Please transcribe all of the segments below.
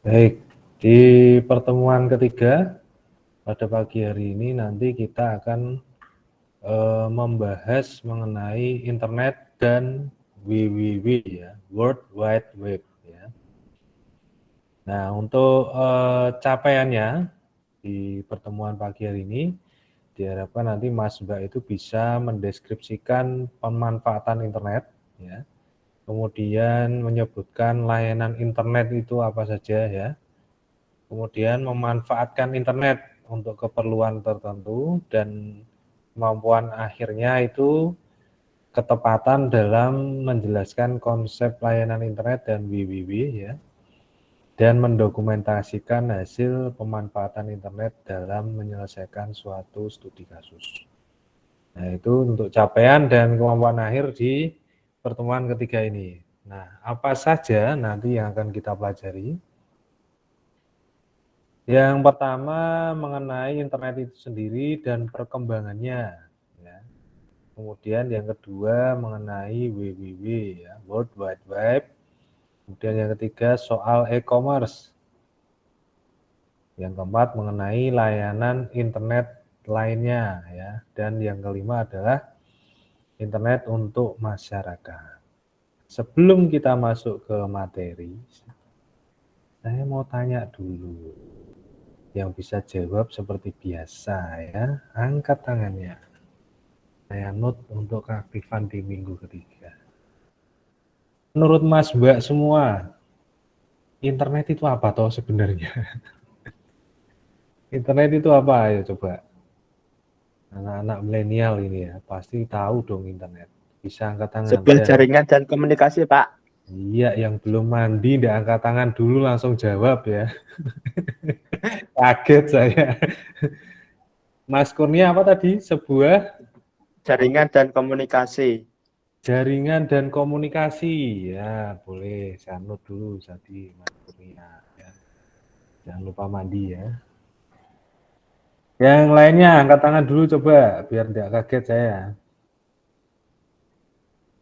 Baik, di pertemuan ketiga pada pagi hari ini nanti kita akan membahas mengenai internet dan WWW ya, World Wide Web ya. Nah, untuk capaiannya di pertemuan pagi hari ini diharapkan nanti Mas Mbak itu bisa mendeskripsikan pemanfaatan internet ya. Kemudian menyebutkan layanan internet itu apa saja ya. Kemudian memanfaatkan internet untuk keperluan tertentu dan kemampuan akhirnya itu ketepatan dalam menjelaskan konsep layanan internet dan WWW ya, dan mendokumentasikan hasil pemanfaatan internet dalam menyelesaikan suatu studi kasus. Nah, itu untuk capaian dan kemampuan akhir di pertemuan ketiga ini. Nah, apa saja nanti yang akan kita pelajari? Yang pertama mengenai internet itu sendiri dan perkembangannya. Ya. Kemudian yang kedua mengenai WWW, ya, World Wide Web. Kemudian yang ketiga soal e-commerce. Yang keempat mengenai layanan internet lainnya, ya. Dan yang kelima adalah internet untuk masyarakat. Sebelum kita masuk ke materi, saya mau tanya dulu. Yang bisa jawab seperti biasa ya, angkat tangannya. Saya note untuk keaktifan di minggu ketiga. Menurut Mas Mbak semua, internet itu apa toh sebenarnya? Internet itu apa? Ayo coba. Anak-anak milenial ini ya, pasti tahu dong internet. Bisa angkat tangan. Sebuah jaringan dan komunikasi, Pak. Iya, yang belum mandi nggak angkat tangan dulu langsung jawab ya. Kaget saya. Mas Kurnia apa tadi? Sebuah Jaringan dan komunikasi. jaringan dan komunikasi. Ya, boleh. Saya note dulu tadi Mas Kurnia. Ya. Jangan lupa mandi ya. Yang lainnya angkat tangan dulu coba, biar tidak kaget saya.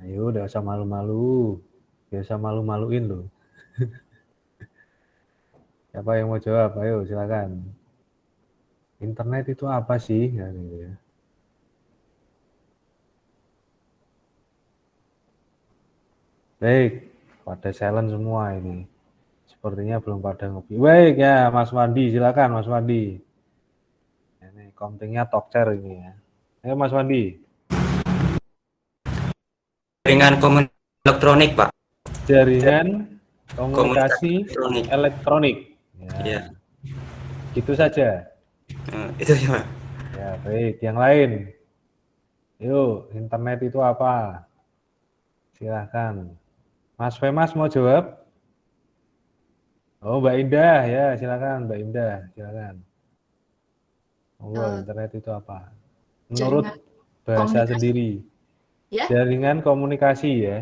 Ayo, udah usah malu-malu. Biasa malu-maluin loh. Siapa yang mau jawab? Ayo, silakan. Internet itu apa sih? Ya, gitu ya. Baik, pada silent semua ini. Sepertinya belum pada ngopi. Baik ya, Mas Wandi, silakan Mas Wandi. Ini kontingnya tokcer ini ya. Ayo Mas Wandi. Jaringan komunikasi elektronik, Pak. Jaringan Komunikasi komunikasi elektronik. elektronik. Ya, Ya, gitu saja. itu ya, Pak. Ya, baik. Yang lain. Yuk, internet itu apa? Silakan. Mas Femas mau jawab? Oh, Mbak Indah ya, silakan Mbak Indah, silakan. Oh, internet itu apa? Menurut Jaringan bahasa komunikasi sendiri, ya, jaringan komunikasi ya.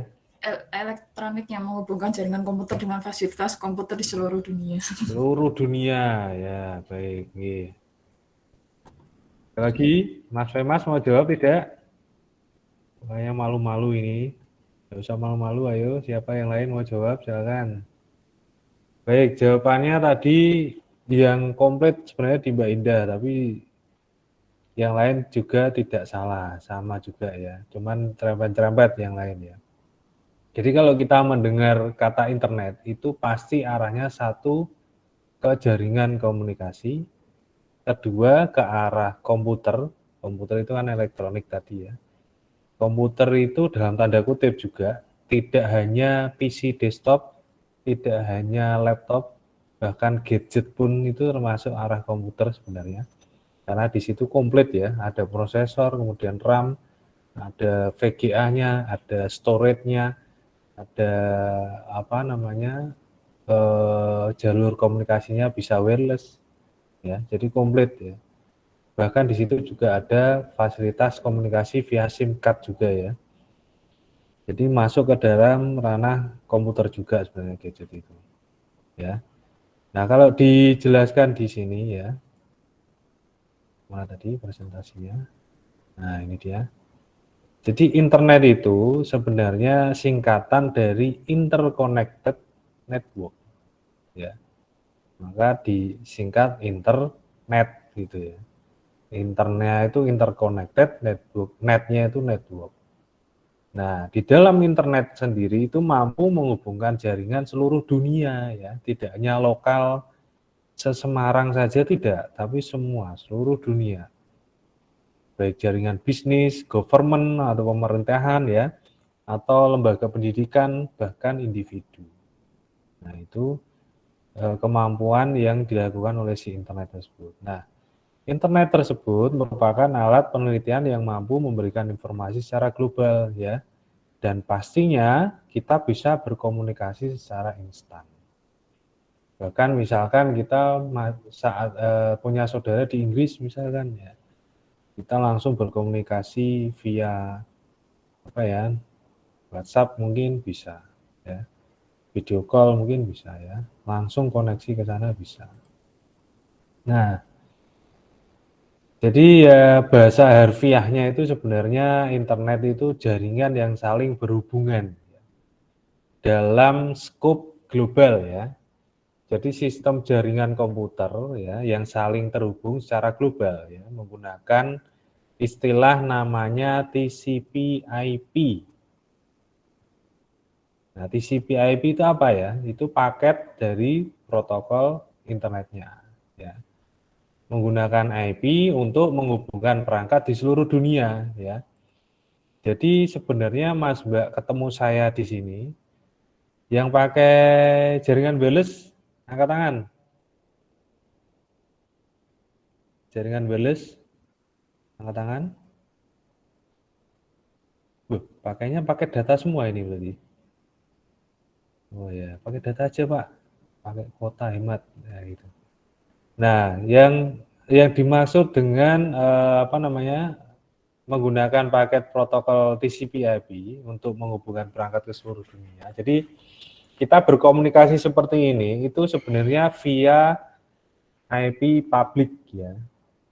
elektronik yang menghubungkan jaringan komputer dengan fasilitas komputer di seluruh dunia. Seluruh dunia ya, baik. Nih. Lagi, Mas Femas mau jawab tidak? Kayaknya malu-malu ini. Gak usah malu-malu, ayo. Siapa yang lain mau jawab? Silakan. Baik, jawabannya tadi yang komplit sebenarnya di Mbak Indah, tapi yang lain juga tidak salah, sama juga ya. Cuman cerempet-cerempet yang lain ya. Jadi kalau kita mendengar kata internet itu pasti arahnya satu ke jaringan komunikasi, kedua ke arah komputer. Komputer itu kan elektronik tadi ya. Komputer itu dalam tanda kutip juga tidak hanya PC desktop, tidak hanya laptop, bahkan gadget pun itu termasuk arah komputer sebenarnya. Karena di situ komplit ya, ada prosesor, kemudian RAM, ada VGA-nya, ada storage-nya, ada apa namanya, jalur komunikasinya bisa wireless ya, jadi komplit ya. Bahkan di situ juga ada fasilitas komunikasi via SIM card juga ya. Jadi masuk ke dalam ranah komputer juga sebenarnya gadget itu ya. Nah, kalau dijelaskan di sini ya, mana tadi presentasinya? Nah, ini dia. Jadi internet itu sebenarnya singkatan dari interconnected network ya. maka disingkat internet gitu ya. Internetnya itu interconnected network, netnya itu network. Nah, di dalam internet sendiri itu mampu menghubungkan jaringan seluruh dunia ya, tidak hanya lokal sesemarang saja tidak, tapi semua seluruh dunia. Baik jaringan bisnis, government atau pemerintahan ya, atau lembaga pendidikan bahkan individu. Nah, itu kemampuan yang dilakukan oleh si internet tersebut. Nah, internet tersebut merupakan alat penelitian yang mampu memberikan informasi secara global ya. Dan pastinya kita bisa berkomunikasi secara instan. Bahkan misalkan kita saat punya saudara di Inggris misalkan ya, kita langsung berkomunikasi via apa ya, WhatsApp mungkin bisa ya, video call mungkin bisa ya, langsung koneksi ke sana bisa. Nah, jadi ya bahasa harfiahnya itu sebenarnya internet itu jaringan yang saling berhubungan dalam skop global ya. Jadi sistem jaringan komputer ya yang saling terhubung secara global ya menggunakan istilah namanya TCP/IP. Nah, TCP/IP itu apa ya? Itu paket dari protokol internetnya ya. Menggunakan IP untuk menghubungkan perangkat di seluruh dunia ya. Jadi sebenarnya Mas Mbak ketemu saya di sini yang pakai jaringan wireless angkat tangan. Jaringan wireless angkat tangan. Pakainya pakai data semua ini berarti. Oh ya, pakai data aja Pak. Pakai kuota hemat ya gitu. Nah, yang dimaksud dengan apa namanya menggunakan paket protokol TCP/IP untuk menghubungkan perangkat ke seluruh dunia. Jadi kita berkomunikasi seperti ini itu sebenarnya via IP public ya.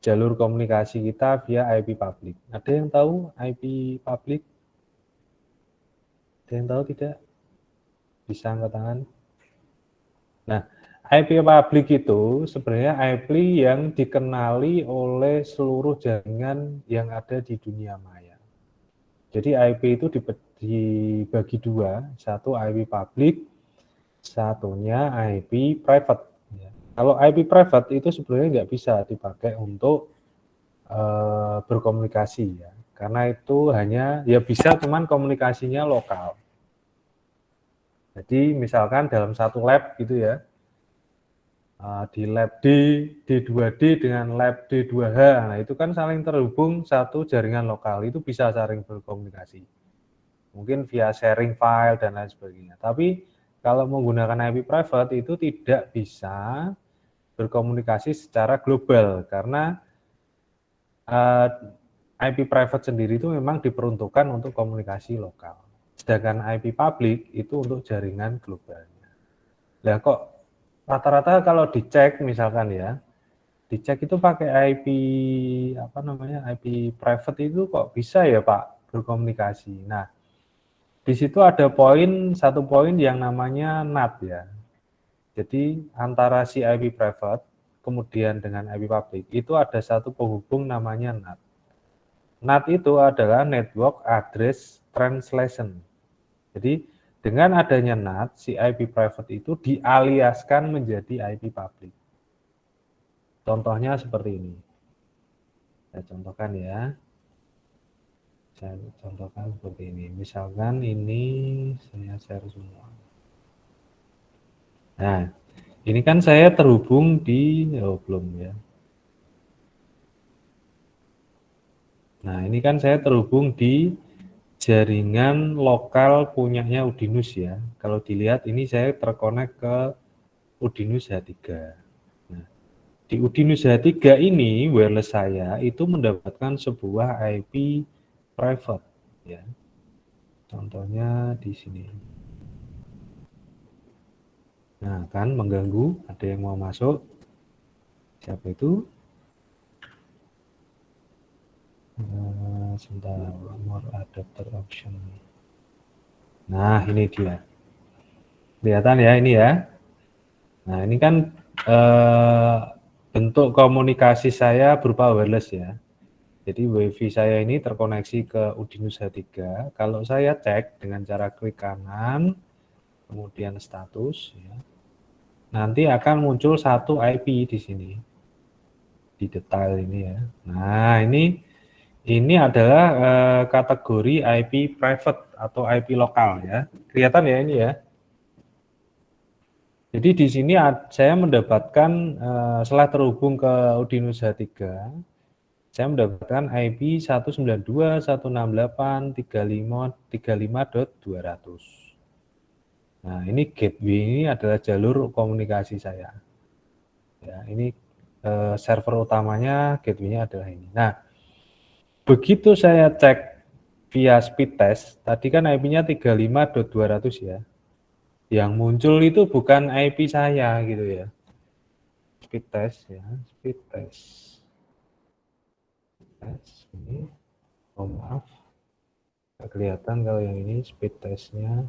Jalur komunikasi kita via IP public. Ada yang tahu IP public? Ada yang tahu tidak? Bisa angkat tangan. Nah, IP public itu sebenarnya IP yang dikenali oleh seluruh jaringan yang ada di dunia maya. Jadi IP itu dibagi dua, satu IP public, satunya IP private. Kalau IP private itu sebenarnya nggak bisa dipakai untuk berkomunikasi ya, karena itu hanya ya bisa cuman komunikasinya lokal. Jadi misalkan dalam satu lab gitu ya, di lab D, D2D dengan lab D2H, nah itu kan saling terhubung satu jaringan lokal, itu bisa saling berkomunikasi. Mungkin via sharing file dan lain sebagainya. Tapi kalau menggunakan IP private itu tidak bisa berkomunikasi secara global, karena IP private sendiri itu memang diperuntukkan untuk komunikasi lokal. Sedangkan IP public itu untuk jaringan globalnya. Lah kok rata-rata kalau dicek misalkan ya, dicek itu pakai IP apa namanya IP private itu kok bisa ya Pak berkomunikasi. Nah, di situ ada satu poin yang namanya NAT ya. Jadi antara si IP private kemudian dengan IP public itu ada satu penghubung namanya NAT. NAT itu adalah Network Address Translation. Jadi dengan adanya NAT, si IP private itu dialiaskan menjadi IP public. Contohnya seperti ini. Saya contohkan ya. Saya contohkan seperti ini. Misalkan ini saya share semua. Nah, ini kan saya terhubung di, belum ya. Nah, ini kan saya terhubung di jaringan lokal punyanya Udinus ya. Kalau dilihat ini saya terkonek ke Udinus H3. Nah, di Udinus H3 ini wireless saya itu mendapatkan sebuah IP private ya. Contohnya di sini. Nah, kan mengganggu, ada yang mau masuk. Siapa itu? Sebentar, more adapter option. Nah, ini dia. Kelihatan ya ini ya. Nah, ini kan bentuk komunikasi saya berupa wireless ya. Jadi WiFi saya ini terkoneksi ke Udinus H3. Kalau saya cek dengan cara klik kanan, kemudian status, ya, nanti akan muncul satu IP di sini, di detail ini ya. Nah ini adalah kategori IP private atau IP lokal ya. Kelihatan ya ini ya. Jadi di sini saya mendapatkan setelah terhubung ke Udinus H3, saya mendapatkan IP 192.168.35.200. Nah, ini gateway ini adalah jalur komunikasi saya. Ya, ini server utamanya, gateway-nya adalah ini. Nah, begitu saya cek via speed test, tadi kan IP-nya 35.200 ya. Yang muncul itu bukan IP saya gitu ya. Speed test ya, speed test. Ini, oh maaf, nggak kelihatan kalau yang ini speed testnya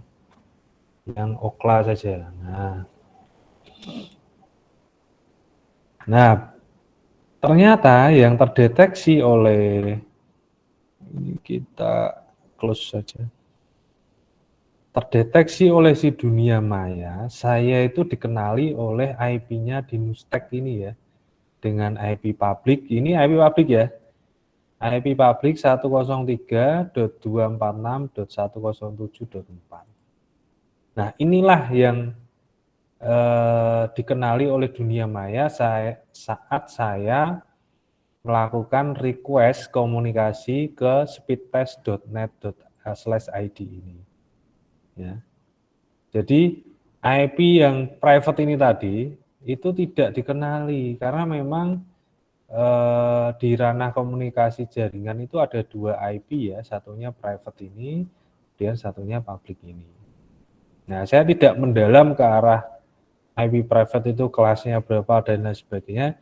yang Okla saja. Nah, ternyata yang terdeteksi oleh ini kita close saja. Terdeteksi oleh si dunia maya, saya itu dikenali oleh IP-nya di Nustek ini ya, dengan IP publik. Ini IP publik ya. IP publik 103.246.107.4. Nah, inilah yang dikenali oleh dunia maya saat saya melakukan request komunikasi ke speedtest.net/id ini. Ya. Jadi IP yang private ini tadi itu tidak dikenali karena memang di ranah komunikasi jaringan itu ada dua IP ya, satunya private ini, dan satunya public ini. Nah, saya tidak mendalam ke arah IP private itu kelasnya berapa dan lain sebagainya.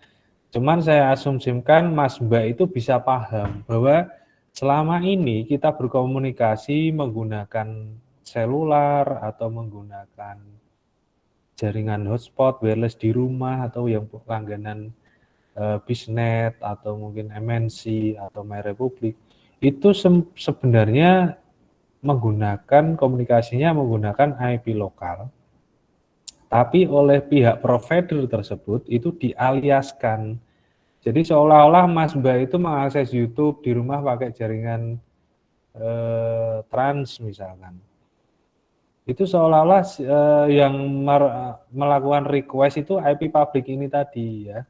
Cuman saya asumsikan Mas Mbak itu bisa paham bahwa selama ini kita berkomunikasi menggunakan selular atau menggunakan jaringan hotspot wireless di rumah atau yang langganan Bisnet atau mungkin MNC atau MyRepublik itu sebenarnya menggunakan komunikasinya menggunakan IP lokal. Tapi oleh pihak provider tersebut itu dialiaskan. Jadi seolah-olah Mas Mbak itu mengakses YouTube di rumah pakai jaringan Trans misalkan. Itu seolah-olah yang melakukan request itu IP publik ini tadi ya.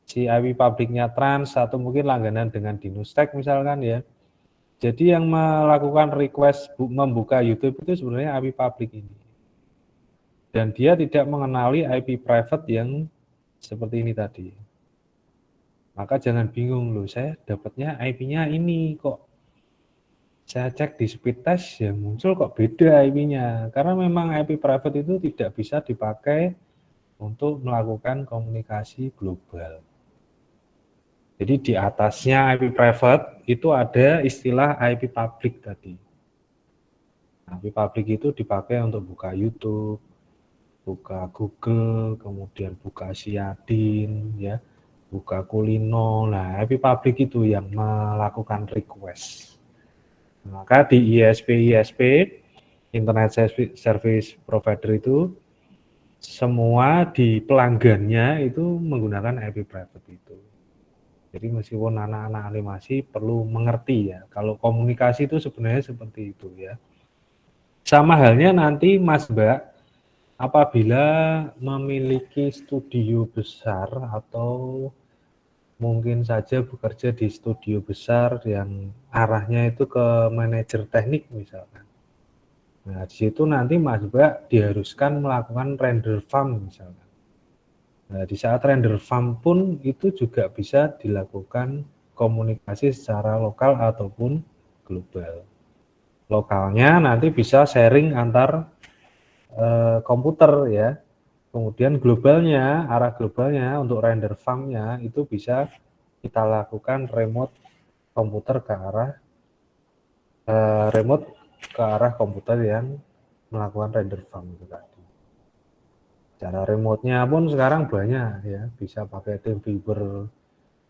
Si IP publiknya Trans atau mungkin langganan dengan Dinustek misalkan ya. Jadi yang melakukan request membuka YouTube itu sebenarnya IP publik ini. Dan dia tidak mengenali IP private yang seperti ini tadi. Maka jangan bingung loh, saya dapatnya IP-nya ini kok. Saya cek di speed test yang muncul kok beda IP-nya. Karena memang IP private itu tidak bisa dipakai untuk melakukan komunikasi global. Jadi di atasnya IP private itu ada istilah IP public tadi. IP public itu dipakai untuk buka YouTube, buka Google, kemudian buka Siadin, ya, buka Kulino. Nah, IP public itu yang melakukan request. Maka di ISP, Internet Service Provider itu, semua di pelanggannya itu menggunakan IP private itu. Jadi meskipun anak-anak animasi perlu mengerti ya, kalau komunikasi itu sebenarnya seperti itu ya. Sama halnya nanti Mas Mbak, apabila memiliki studio besar atau mungkin saja bekerja di studio besar yang arahnya itu ke manajer teknik misalkan. Nah, di situ nanti Mas Mbak diharuskan melakukan render farm misalkan. Nah, di saat render farm pun itu juga bisa dilakukan komunikasi secara lokal ataupun global. Lokalnya nanti bisa sharing antar komputer ya. Kemudian globalnya, arah globalnya untuk render farm-nya itu bisa kita lakukan remote komputer ke arah komputer yang melakukan render farm itu tadi. Cara remote-nya pun sekarang banyak ya, bisa pakai TeamViewer,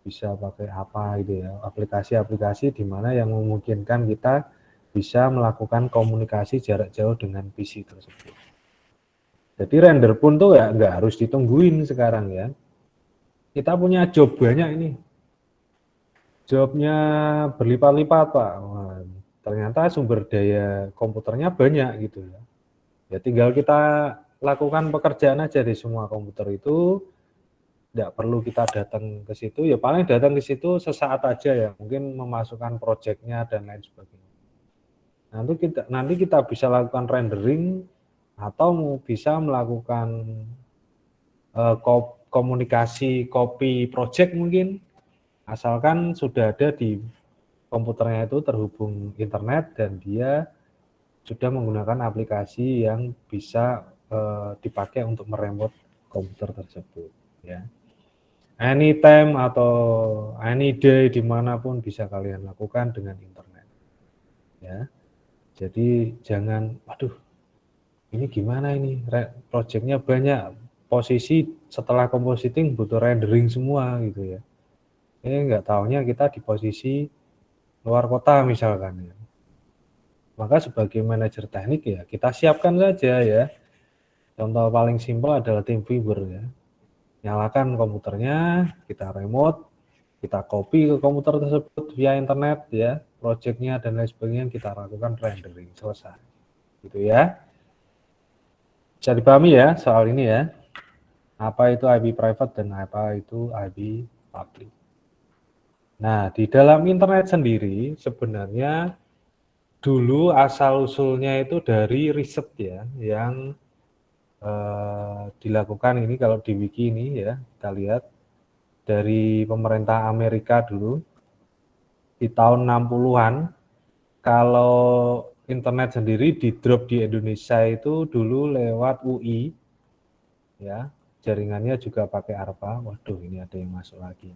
bisa pakai apa gitu ya, aplikasi-aplikasi di mana yang memungkinkan kita bisa melakukan komunikasi jarak jauh dengan PC tersebut. Jadi render pun tuh ya nggak harus ditungguin sekarang ya. Kita punya job banyak ini, jobnya berlipat-lipat Pak. Wah, ternyata sumber daya komputernya banyak gitu ya. Ya tinggal kita lakukan pekerjaan aja di semua komputer itu, tidak perlu kita datang ke situ, ya paling datang ke situ sesaat aja ya, mungkin memasukkan projectnya dan lain sebagainya. Nanti kita bisa lakukan rendering atau bisa melakukan komunikasi copy project mungkin, asalkan sudah ada di komputernya itu terhubung internet dan dia sudah menggunakan aplikasi yang bisa dipakai untuk meremote komputer tersebut ya. Anytime atau any day dimanapun bisa kalian lakukan dengan internet ya. Jadi jangan, waduh ini gimana ini, projectnya banyak, posisi setelah compositing butuh rendering semua gitu ya. Nggak taunya kita di posisi luar kota misalkan ya. Maka sebagai manajer teknik ya kita siapkan saja ya. Contoh paling simpel adalah TeamViewer ya. Nyalakan komputernya, kita remote, kita copy ke komputer tersebut via internet ya, projectnya dan lain sebagainya kita lakukan rendering, selesai. Gitu ya. Bisa dipahami ya soal ini ya. Apa itu IP private dan apa itu IP public. Nah, di dalam internet sendiri sebenarnya dulu asal-usulnya itu dari riset ya, yang dilakukan ini kalau di wiki ini ya, kita lihat dari pemerintah Amerika dulu di tahun 60-an. Kalau internet sendiri di drop di Indonesia itu dulu lewat UI ya, jaringannya juga pakai ARPA. Waduh, ini ada yang masuk lagi,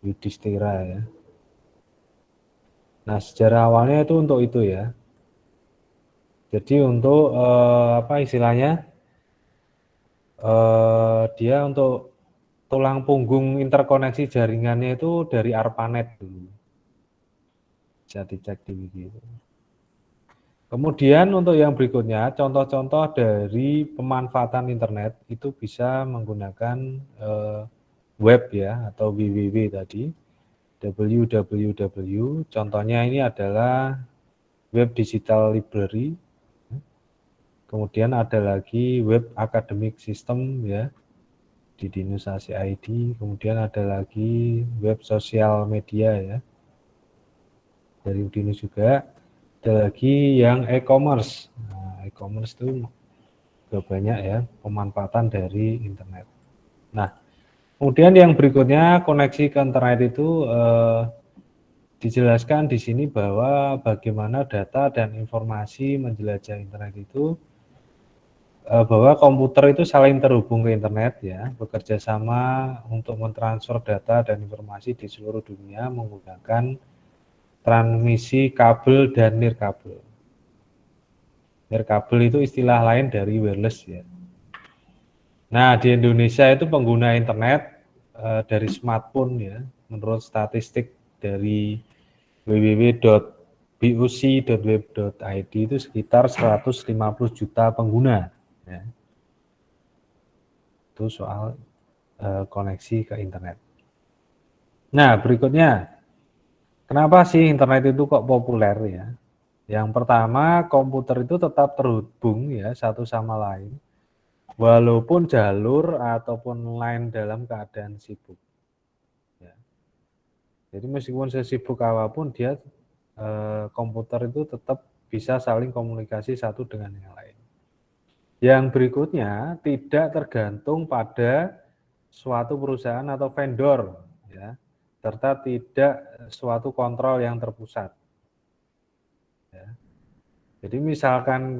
Yudhistira ya. Nah, sejarah awalnya itu untuk itu ya. Jadi untuk apa istilahnya, dia untuk tulang punggung interkoneksi jaringannya itu dari ARPANET dulu. Bisa dicek di wiki itu. Kemudian untuk yang berikutnya, contoh-contoh dari pemanfaatan internet itu bisa menggunakan web ya, atau www tadi, www. Contohnya ini adalah web digital library. Kemudian ada lagi web academic system ya, di Dinus.ac.id. Kemudian ada lagi web sosial media ya, dari Udinus juga. Ada lagi yang e-commerce. Nah, e-commerce itu juga banyak ya pemanfaatan dari internet. Nah, kemudian yang berikutnya koneksi ke internet itu dijelaskan di sini bahwa bagaimana data dan informasi menjelajah internet itu, bahwa komputer itu saling terhubung ke internet ya, bekerja sama untuk mentransfer data dan informasi di seluruh dunia menggunakan transmisi kabel dan nirkabel. Nirkabel itu istilah lain dari wireless ya. Nah, di Indonesia itu pengguna internet dari smartphone ya, menurut statistik dari www.buc.web.id itu sekitar 150 juta pengguna ya. Itu soal koneksi ke internet. Nah, berikutnya, kenapa sih internet itu kok populer ya? Yang pertama, komputer itu tetap terhubung ya satu sama lain, walaupun jalur ataupun line dalam keadaan sibuk. Ya. Jadi meskipun sesibuk apapun, dia komputer itu tetap bisa saling komunikasi satu dengan yang lain. Yang berikutnya, tidak tergantung pada suatu perusahaan atau vendor, ya, serta tidak suatu kontrol yang terpusat. Ya. Jadi misalkan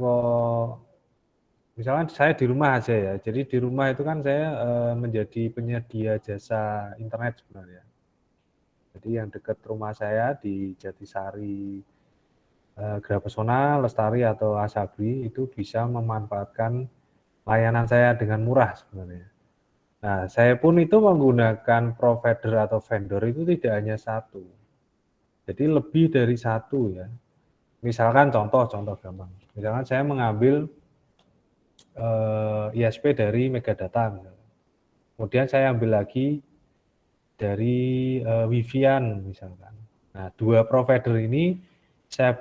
misalkan saya di rumah aja ya, jadi di rumah itu kan saya menjadi penyedia jasa internet sebenarnya. Jadi yang dekat rumah saya di Jatisari, Grapesona, Lestari atau Asabri itu bisa memanfaatkan layanan saya dengan murah sebenarnya. Nah, saya pun itu menggunakan provider atau vendor itu tidak hanya satu. Jadi lebih dari satu ya. Misalkan contoh gampang. Misalkan saya mengambil ISP dari Megadata misalkan. Kemudian saya ambil lagi dari Wifian misalkan. Nah, dua provider ini saya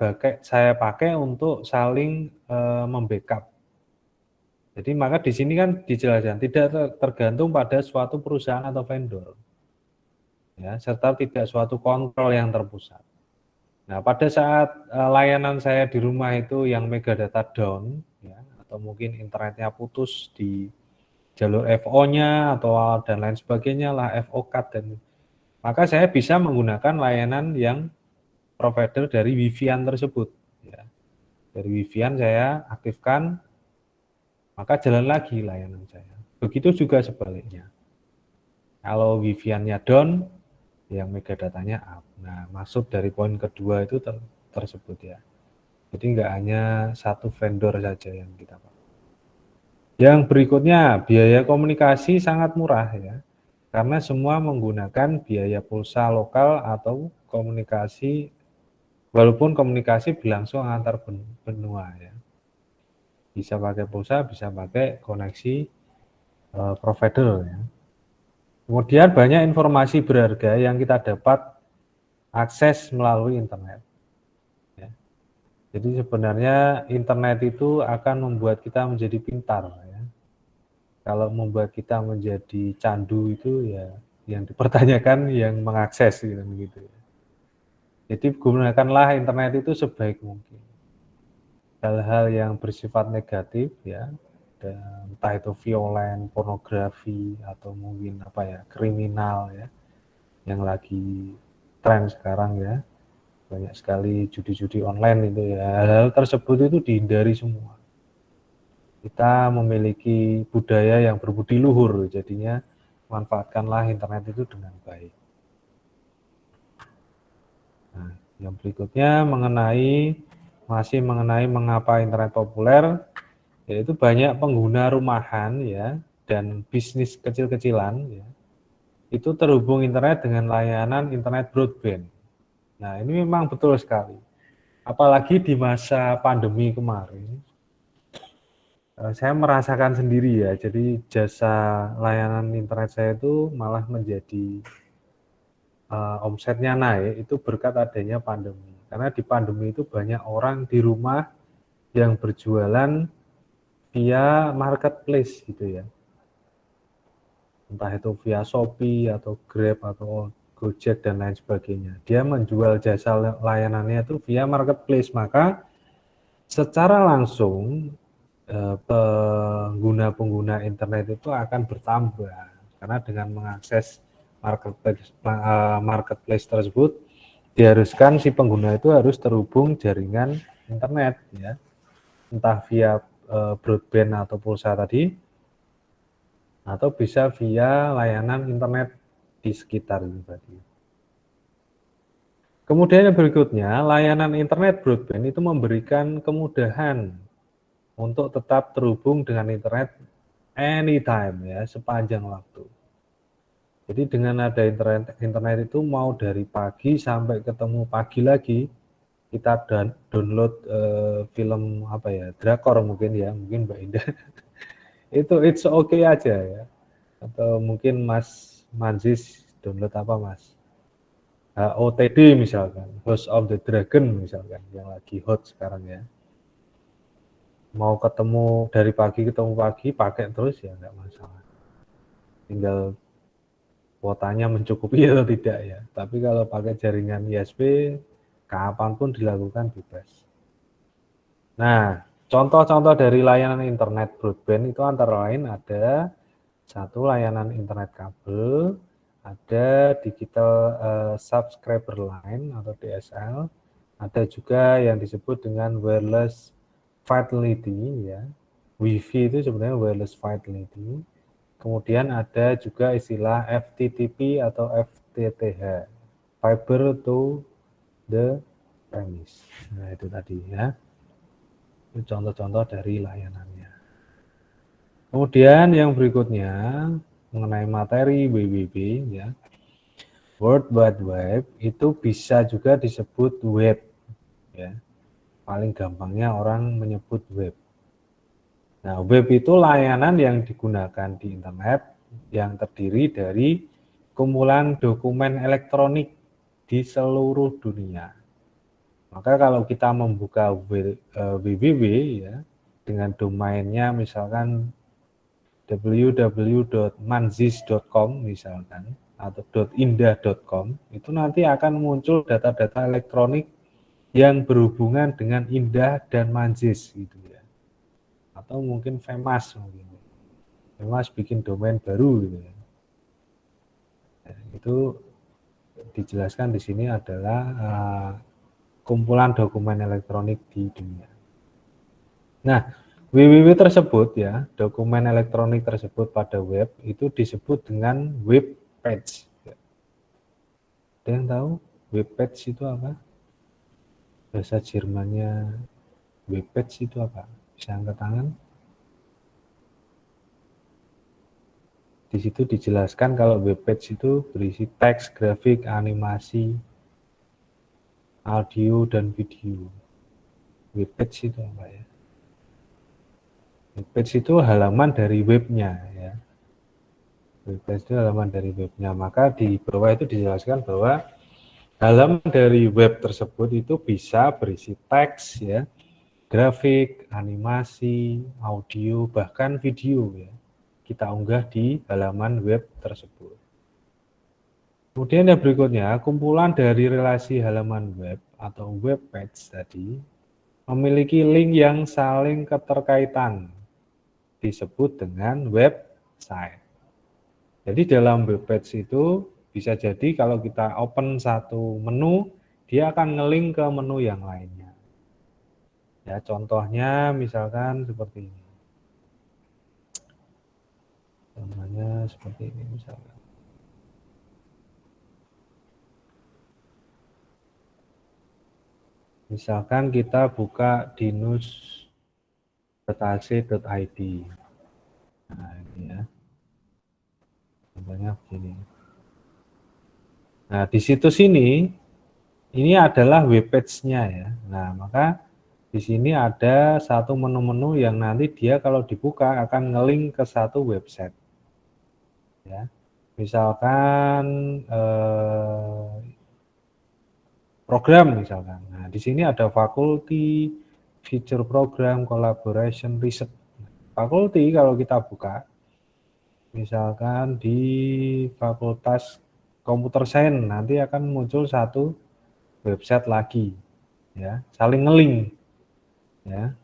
pakai untuk saling membackup. Jadi maka di sini kan dijelaskan tidak tergantung pada suatu perusahaan atau vendor, ya, serta tidak suatu kontrol yang terpusat. Nah, pada saat layanan saya di rumah itu yang Megadata down, ya, atau mungkin internetnya putus di jalur FO-nya atau dan lain sebagainya lah, FO cut dan maka saya bisa menggunakan layanan yang provider dari Wifian tersebut. Ya. Dari Wifian saya aktifkan, maka jalan lagi layanan saya. Begitu juga sebaliknya. Kalau Wifian-nya down, yang Megadatanya up. Nah, maksud dari poin kedua itu tersebut ya. Jadi nggak hanya satu vendor saja yang kita pakai. Yang berikutnya, biaya komunikasi sangat murah ya. Karena semua menggunakan biaya pulsa lokal atau komunikasi, walaupun komunikasi berlangsung antar benua ya. Bisa pakai pulsa, bisa pakai koneksi provider ya. Kemudian banyak informasi berharga yang kita dapat akses melalui internet. Ya. Jadi sebenarnya internet itu akan membuat kita menjadi pintar. Ya. Kalau membuat kita menjadi candu itu ya yang dipertanyakan yang mengakses gitu. Jadi gunakanlah internet itu sebaik mungkin. Hal-hal yang bersifat negatif ya, dan entah itu violen, pornografi atau mungkin apa ya kriminal ya, yang lagi tren sekarang ya, banyak sekali judi-judi online itu ya, hal-hal tersebut itu dihindari semua. Kita memiliki budaya yang berbudi luhur, jadinya manfaatkanlah internet itu dengan baik. Nah, yang berikutnya masih mengenai mengapa internet populer, yaitu banyak pengguna rumahan ya dan bisnis kecil-kecilan ya, itu terhubung internet dengan layanan internet broadband. Nah, ini memang betul sekali. Apalagi di masa pandemi kemarin, saya merasakan sendiri ya, jadi jasa layanan internet saya itu malah menjadi omsetnya naik itu berkat adanya pandemi. Karena di pandemi itu banyak orang di rumah yang berjualan via marketplace gitu ya. Entah itu via Shopee atau Grab atau Gojek dan lain sebagainya. Dia menjual jasa layanannya itu via marketplace, maka secara langsung pengguna-pengguna internet itu akan bertambah karena dengan mengakses marketplace tersebut diharuskan si pengguna itu harus terhubung jaringan internet ya, entah via broadband atau pulsa tadi atau bisa via layanan internet di sekitar itu tadi. Kemudian yang berikutnya, layanan internet broadband itu memberikan kemudahan untuk tetap terhubung dengan internet anytime ya, sepanjang waktu. Jadi dengan ada internet itu mau dari pagi sampai ketemu pagi lagi, kita download film apa ya, drakor mungkin ya, mungkin Mbak Indah. Itu it's okay aja ya. Atau mungkin Mas Manzis download apa Mas? HOTD misalkan, House of the Dragon misalkan, yang lagi hot sekarang ya. Mau ketemu dari pagi ketemu pagi, pakai terus ya nggak masalah. Tinggal kuotanya mencukupi atau tidak ya. Tapi kalau pakai jaringan ISP, kapanpun dilakukan bebas. Nah, contoh-contoh dari layanan internet broadband itu antara lain ada satu layanan internet kabel, ada digital subscriber line atau DSL, ada juga yang disebut dengan wireless fidelity ya. Wi-Fi itu sebenarnya wireless fidelity. Kemudian ada juga istilah FTTP atau FTTH, fiber to the premise. Nah, itu tadi ya. Itu contoh-contoh dari layanannya. Kemudian yang berikutnya mengenai materi WWW ya. World Wide Web itu bisa juga disebut web ya. Paling gampangnya orang menyebut web. Nah, web itu layanan yang digunakan di internet yang terdiri dari kumpulan dokumen elektronik di seluruh dunia. Maka kalau kita membuka www ya dengan domainnya misalkan www.manzis.com misalkan atau .indah.com itu nanti akan muncul data-data elektronik yang berhubungan dengan Indah dan Manzis gitu ya. Atau mungkin Femas mungkin. Femas bikin domain baru gitu ya. Nah, itu dijelaskan di sini adalah kumpulan dokumen elektronik di dunia. Nah, www tersebut ya, dokumen elektronik tersebut pada web itu disebut dengan web page. Ada yang tahu web page itu apa? Bahasa Jermannya web page itu apa? Bisa angkat tangan? Di situ dijelaskan kalau web page itu berisi teks, grafik, animasi, audio, dan video. Web page itu apa ya? Web page itu halaman dari webnya ya. Web page itu halaman dari webnya. Maka di bawah itu dijelaskan bahwa halaman dari web tersebut itu bisa berisi teks ya, grafik, animasi, audio, bahkan video ya. Kita unggah di halaman web tersebut. Kemudian yang berikutnya, kumpulan dari relasi halaman web atau web page tadi memiliki link yang saling keterkaitan, disebut dengan website. Jadi dalam web page itu bisa jadi kalau kita open satu menu, dia akan nge-link ke menu yang lainnya. Ya, contohnya misalkan seperti ini. Contohnya seperti ini misalkan. Misalkan kita buka dinus.ac.id. Nah, ini ya. Contohnya begini. Nah, di situs ini adalah web page-nya ya. Nah, maka di sini ada satu menu-menu yang nanti dia kalau dibuka akan nge-link ke satu website. Ya. Misalkan program misalkan. Nah, di sini ada faculty, feature program, collaboration, research. Faculty kalau kita buka, misalkan di Fakultas Komputer Sains nanti akan muncul satu website lagi, ya, saling nge-link, ya.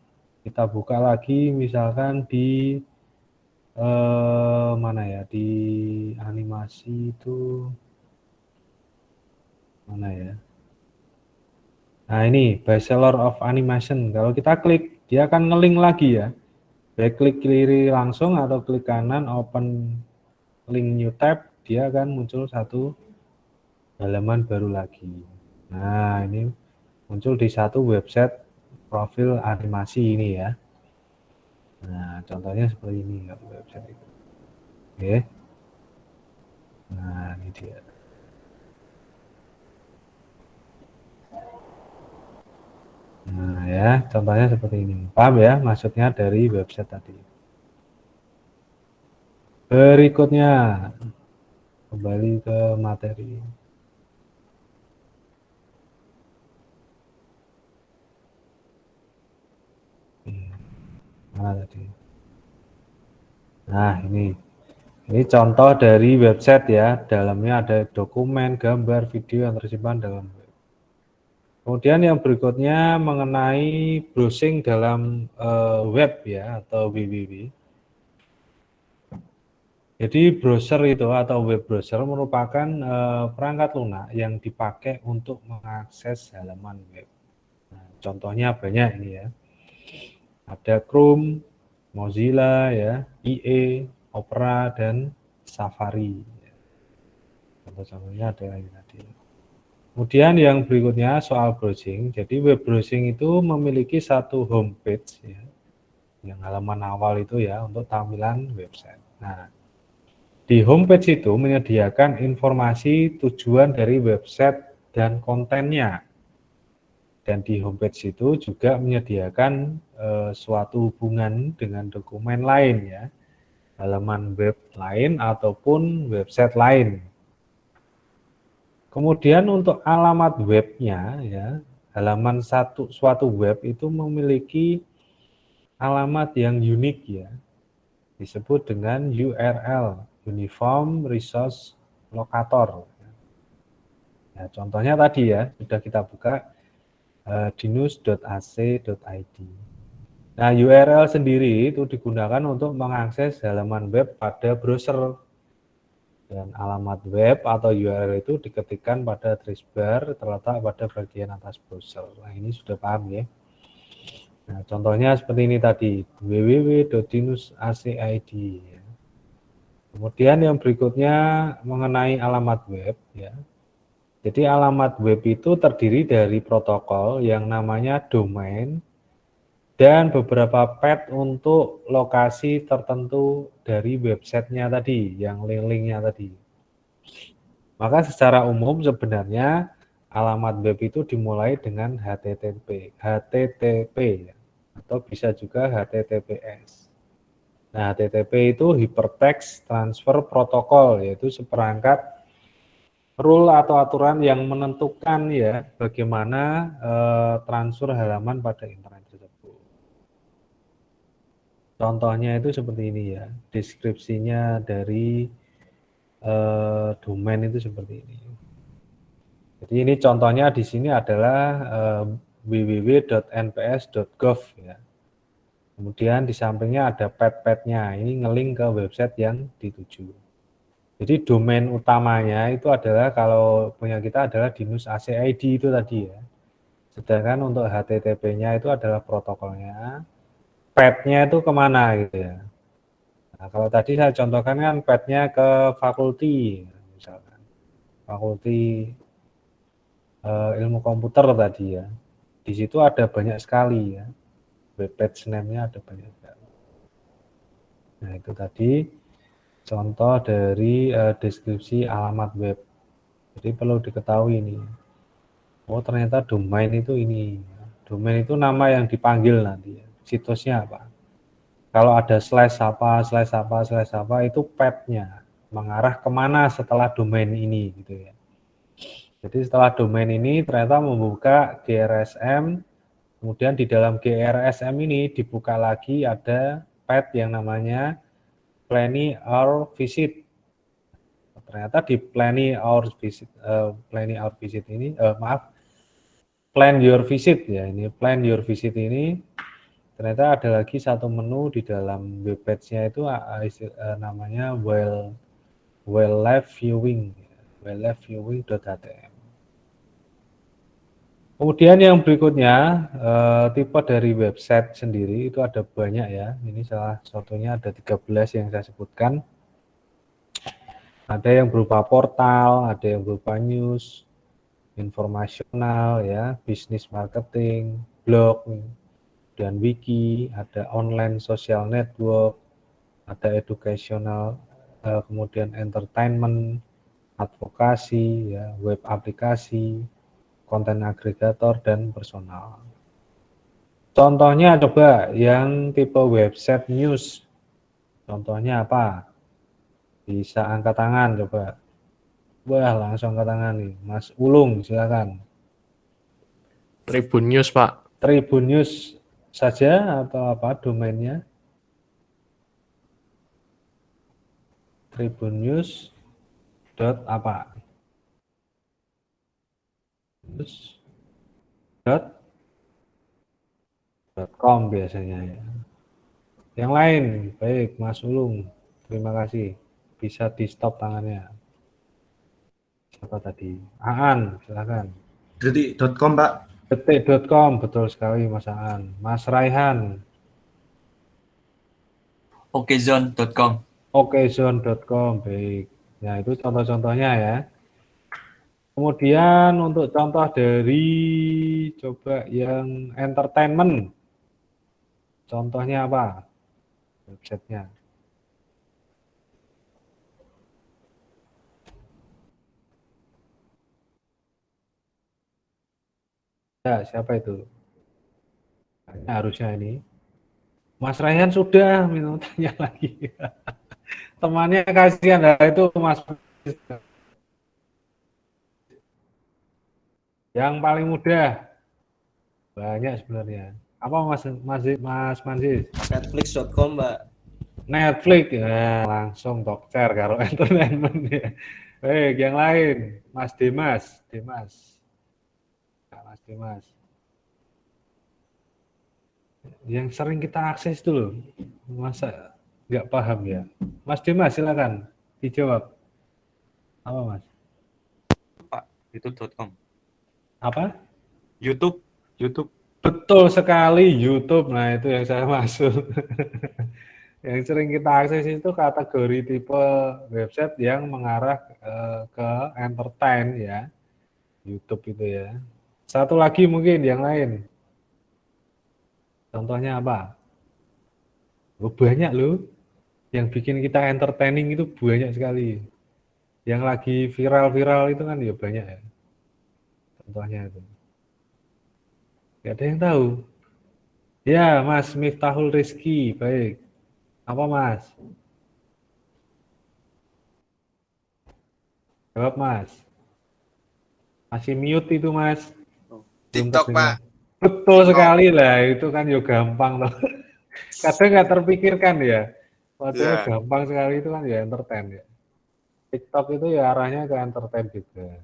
Kita buka lagi misalkan di mana ya, di animasi itu mana ya? Nah ini Bachelor of Animation. Kalau kita klik, dia akan nge-link lagi ya. Baik klik kiri langsung atau klik kanan, open link new tab, dia akan muncul satu halaman baru lagi. Nah ini muncul di satu website profil animasi ini ya. Nah contohnya seperti ini kalau website itu. Oke. Nah ini dia. Nah ya, contohnya seperti ini. Paham ya maksudnya dari website tadi. Berikutnya, kembali ke materi. Mana tadi? Nah ini contoh dari website ya. Dalamnya ada dokumen, gambar, video yang tersimpan dalam web. Kemudian yang berikutnya mengenai browsing dalam web ya atau www. Jadi browser itu atau web browser merupakan perangkat lunak yang dipakai untuk mengakses halaman web. Nah, contohnya banyak ini ya. Ada Chrome, Mozilla ya, IE, Opera dan Safari. Contoh-contohnya ada ini tadi. Kemudian yang berikutnya soal browsing. Jadi web browsing itu memiliki satu homepage ya. yang halaman awal itu ya untuk tampilan website. Nah, di homepage itu menyediakan informasi tujuan dari website dan kontennya. Dan di homepage itu juga menyediakan suatu hubungan dengan dokumen lain ya, halaman web lain ataupun website lain. Kemudian untuk alamat webnya ya, halaman suatu web itu memiliki alamat yang unik ya, disebut dengan URL, Uniform Resource Locator. Ya, contohnya tadi ya, sudah kita buka dinus.ac.id. Nah, URL sendiri itu digunakan untuk mengakses halaman web pada browser. Dan alamat web atau URL itu diketikkan pada address bar terletak pada bagian atas browser. Nah, ini sudah paham ya. Nah, contohnya seperti ini tadi, www.dinus.ac.id. Kemudian yang berikutnya mengenai alamat web ya. Jadi alamat web itu terdiri dari protokol yang namanya domain dan beberapa path untuk lokasi tertentu dari websitenya tadi, yang link-linknya tadi. Maka secara umum sebenarnya alamat web itu dimulai dengan HTTP ya, atau bisa juga HTTPS. Nah, HTTP itu Hypertext Transfer Protocol, yaitu seperangkat rule atau aturan yang menentukan ya bagaimana transfer halaman pada internet tersebut. Contohnya itu seperti ini ya, deskripsinya dari domain itu seperti ini. Jadi ini contohnya di sini adalah www.nps.gov ya. Kemudian di sampingnya ada path-path-nya, ini ngeling ke website yang dituju. Jadi domain utamanya itu adalah kalau punya kita adalah dinus.ac.id itu tadi ya. Sedangkan untuk HTTP-nya itu adalah protokolnya. Path-nya itu kemana gitu ya. Nah, kalau tadi saya contohkan kan path-nya ke fakulti, misalkan. Fakulti ilmu komputer tadi ya. Di situ ada banyak sekali ya. Web page name-nya ada banyak sekali. Nah, itu tadi contoh dari deskripsi alamat web. Jadi perlu diketahui ini. Oh, ternyata domain itu ini. Domain itu nama yang dipanggil nanti. Situsnya apa? Kalau ada slash apa itu path-nya. Mengarah kemana setelah domain ini gitu ya. Jadi setelah domain ini ternyata membuka GRSM. Kemudian di dalam GRSM ini dibuka lagi ada path yang namanya Planning Our Visit. Ternyata di Planning Our Visit ini, Plan Your Visit ya, ini Plan Your Visit ini ternyata ada lagi satu menu di dalam web page-nya itu namanya Wildlife Viewing, wildlifeviewing.htm. Kemudian yang berikutnya tipe dari website sendiri itu ada banyak ya. Ini salah satunya ada 13 yang saya sebutkan. Ada yang berupa portal, ada yang berupa news, informasional ya, bisnis marketing, blog, dan wiki, ada online social network, ada educational, kemudian entertainment, advokasi, ya, web aplikasi, konten agregator, dan personal. Contohnya coba yang tipe website news. Contohnya apa? Bisa angkat tangan coba. Wah, langsung angkat tangan nih. Mas Ulung, silakan. Tribun News, Pak. Tribun News saja atau apa domainnya? Tribun News dot apa? News dot .com biasanya ya. Yang lain, baik Mas Ulung, terima kasih. Bisa di stop tangannya. Siapa tadi? Aan, silakan. Detik.com, Pak. Detik.com, betul sekali Mas Aan. Mas Raihan. Okezone.com. Okezone.com, baik. Nah, itu contoh-contohnya ya. Kemudian untuk contoh dari coba yang entertainment. Contohnya apa? Websitenya. Ya, siapa itu? Harusnya ini. Mas Rayhan sudah, minta tanya lagi. Temannya kasihan, nah itu Mas. Yang paling mudah, banyak sebenarnya. Apa Mas Mansis? Netflix.com, Mbak. Netflix, ya langsung dokter kalau entertainment ya. Baik, yang lain, Mas Dimas. Ya, Mas Dimas. Yang sering kita akses itu loh, masa nggak paham ya? Mas Dimas, silakan dijawab. Apa Mas? Pak, itu.com. Apa? YouTube. Betul sekali, YouTube. Nah, itu yang saya maksud. Yang sering kita akses itu kategori tipe website yang mengarah ke entertain ya. YouTube itu ya. Satu lagi mungkin yang lain. Contohnya apa? Oh, banyak loh. Yang bikin kita entertaining itu banyak sekali. Yang lagi viral-viral itu kan ya banyak ya. Contohnya itu. Gak ada yang tahu. Ya, Mas Miftahul Rizky. Baik. Apa Mas? Jawab Mas. Masih mute itu Mas. Belum TikTok, terdengar. Pak. Betul TikTok. sekali lah. Itu kan ya gampang loh. Kadang nggak terpikirkan ya. Waktunya Ya. gampang sekali itu kan ya entertain ya. TikTok itu ya arahnya ke entertain juga.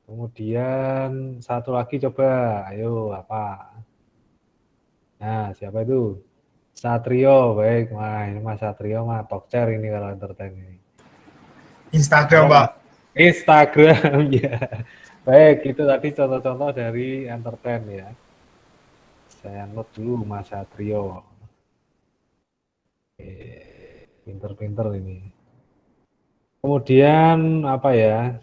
Kemudian satu lagi coba, ayo apa? Nah, siapa itu? Satrio, baik. Wah, ini Mas Satrio mah tokcer ini kalau entertain ini. Instagram, Apa, Pak. Mas? Instagram, ya. Baik, itu tadi contoh-contoh dari entertain ya. Saya note dulu Mas Satrio. Oke, pinter-pinter ini. Kemudian apa ya?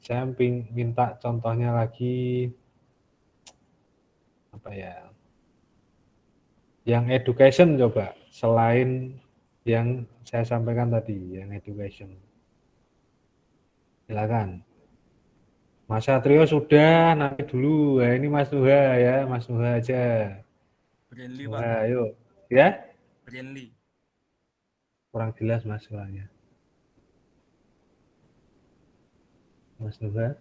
Saya minta contohnya lagi apa ya? Yang education coba selain yang saya sampaikan tadi, yang education. Silakan. Mas Satrio sudah, nanti dulu. Nah, ini Mas Nuha ya, Mas Nuha aja. Brandly, Pak. Nuha, ayo. Ya, Brandly. kurang jelas Mas soalnya. Mas Nuha.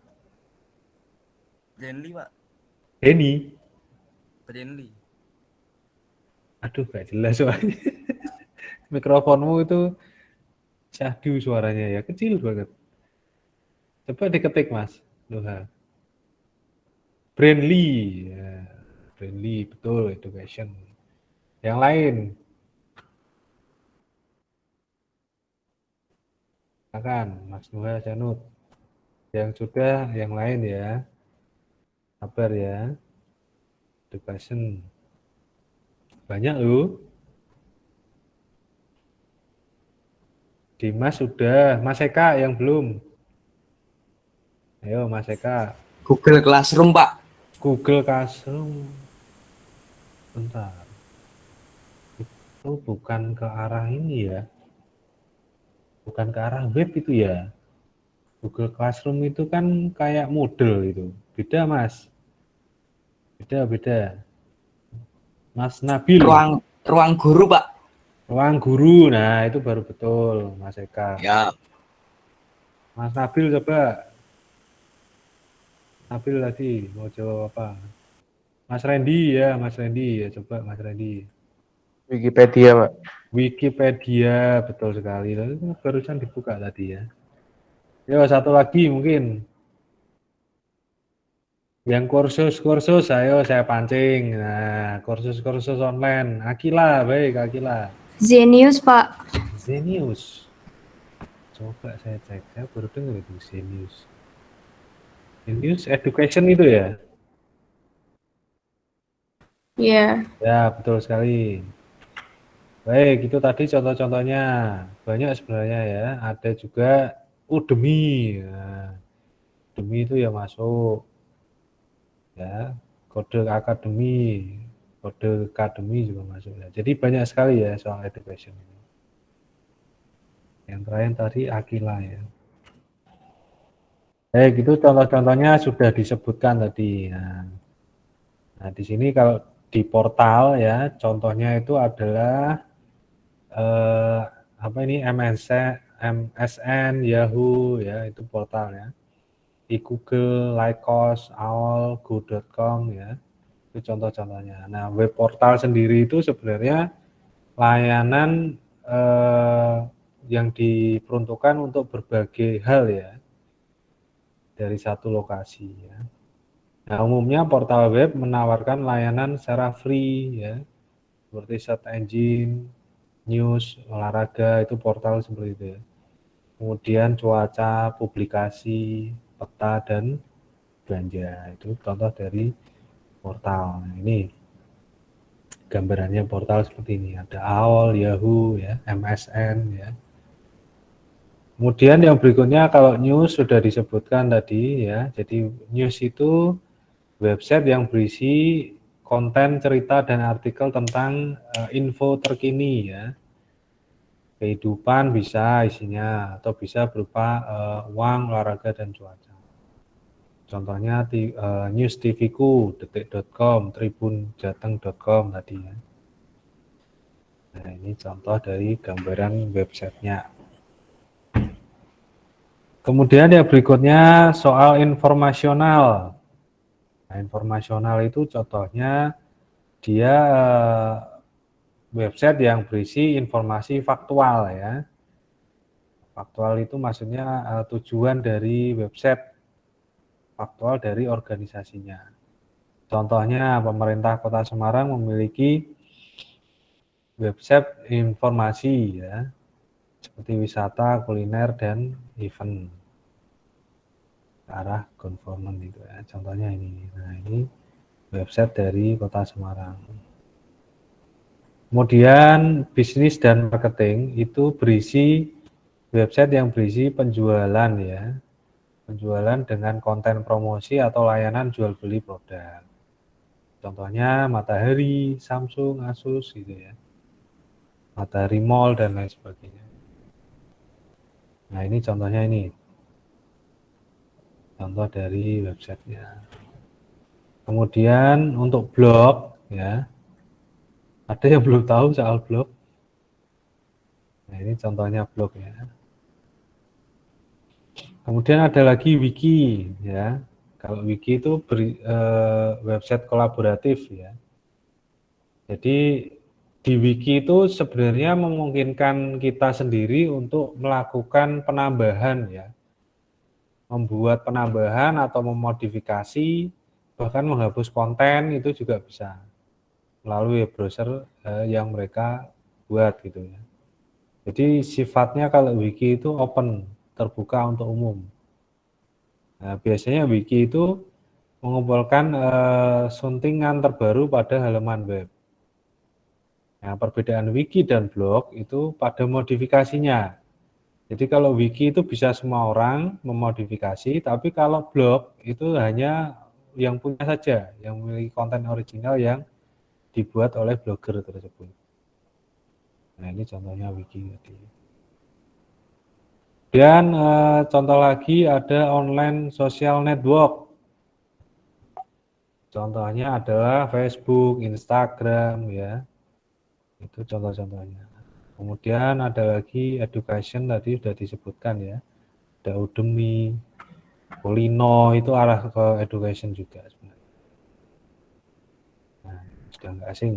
Brandly, Pak. Denny. Brandly. Aduh, gak jelas soalnya. Mikrofonmu itu syahdu suaranya ya, kecil banget. Coba diketik Mas Nuha. Brandly, ya. Brandly, betul, education. Yang lain, silakan Mas Nuha Janut. Yang sudah, yang lain ya. Sabar ya. Education. Banyak loh. Dimas sudah, Mas Eka yang belum. Ayo Mas Eka. Google Classroom, Pak. Google Classroom. Bentar. Itu bukan ke arah ini ya. Bukan ke arah web itu ya. Google Classroom itu kan kayak Moodle itu. Beda Mas. Beda. Mas Nabil. Ruang guru, Pak. Ruang guru. Nah, itu baru betul Mas Eka. Ya. Mas Nabil coba. Nabil tadi mau jawab apa? Mas Randy ya, Mas Randy ya, coba Mas Randy. Wikipedia, Pak. Wikipedia, betul sekali. Itu barusan dibuka tadi ya. Yo, satu lagi mungkin. Yang kursus, ayo saya pancing. Nah, kursus online. Akila, baik Akila. Zenius, Pak. Zenius. Coba saya cek, saya baru dengar itu Zenius. Zenius Education itu ya? Iya. Ya, betul sekali. Baik, itu tadi contoh-contohnya. Banyak sebenarnya ya. Ada juga Udemy. Nah, Udemy itu ya masuk. Ya, kode akademi. Kode Academy juga masuk ya. Jadi banyak sekali ya soal education ini. Yang terakhir tadi Aquila ya. Baik, itu contoh-contohnya sudah disebutkan tadi. Nah, di sini kalau di portal ya, contohnya itu adalah apa ini MSN, Yahoo ya, itu portal ya. Di Google, Lycos, AOL, Go.com ya. Itu contoh-contohnya. Nah, web portal sendiri itu sebenarnya layanan yang diperuntukkan untuk berbagai hal ya dari satu lokasi ya. Nah, umumnya portal web menawarkan layanan secara free ya, seperti search engine, news, olahraga, itu portal seperti itu ya. Kemudian cuaca, publikasi, peta, dan belanja, itu contoh dari portal. Nah, ini gambarannya portal seperti ini, ada AOL, Yahoo, ya, MSN, ya. Kemudian yang berikutnya kalau news sudah disebutkan tadi ya, jadi news itu website yang berisi konten, cerita, dan artikel tentang info terkini ya. Kehidupan bisa isinya, atau bisa berupa uang, olahraga, dan cuaca. Contohnya News TV-ku, detik.com, tribunjateng.com tadi ya. Nah, ini contoh dari gambaran websitenya. Kemudian yang berikutnya soal informasional. Nah, informasional itu contohnya dia website yang berisi informasi faktual ya. Faktual itu maksudnya tujuan dari website, faktual dari organisasinya. Contohnya pemerintah Kota Semarang memiliki website informasi ya, seperti wisata, kuliner, dan event ke arah government itu ya. Contohnya ini. Nah, ini website dari Kota Semarang. Kemudian bisnis dan marketing itu berisi website yang berisi penjualan ya. Penjualan dengan konten promosi atau layanan jual beli produk. Contohnya Matahari, Samsung, Asus gitu ya. Matahari Mall dan lain sebagainya. Nah, ini contohnya ini. Contoh dari websitenya. Kemudian untuk blog ya. Ada yang belum tahu soal blog? Nah, ini contohnya blog ya. Kemudian ada lagi wiki ya. Kalau wiki itu website kolaboratif ya. Jadi di wiki itu sebenarnya memungkinkan kita sendiri untuk melakukan penambahan ya. Membuat penambahan atau memodifikasi, bahkan menghapus konten itu juga bisa melalui browser yang mereka buat gitu ya. Jadi sifatnya kalau wiki itu open, terbuka untuk umum. Nah, biasanya wiki itu mengumpulkan suntingan terbaru pada halaman web. Nah, perbedaan wiki dan blog itu pada modifikasinya. Jadi kalau wiki itu bisa semua orang memodifikasi, tapi kalau blog itu hanya yang punya saja, yang memiliki konten original yang dibuat oleh blogger tersebut. Nah, ini contohnya wiki tadi. Dan contoh lagi ada online social network. Contohnya adalah Facebook, Instagram ya. Itu contoh-contohnya. Kemudian ada lagi education tadi sudah disebutkan ya. Ada Udemy, Polino itu arah ke education juga sebenarnya. Nah, sudah nggak asing.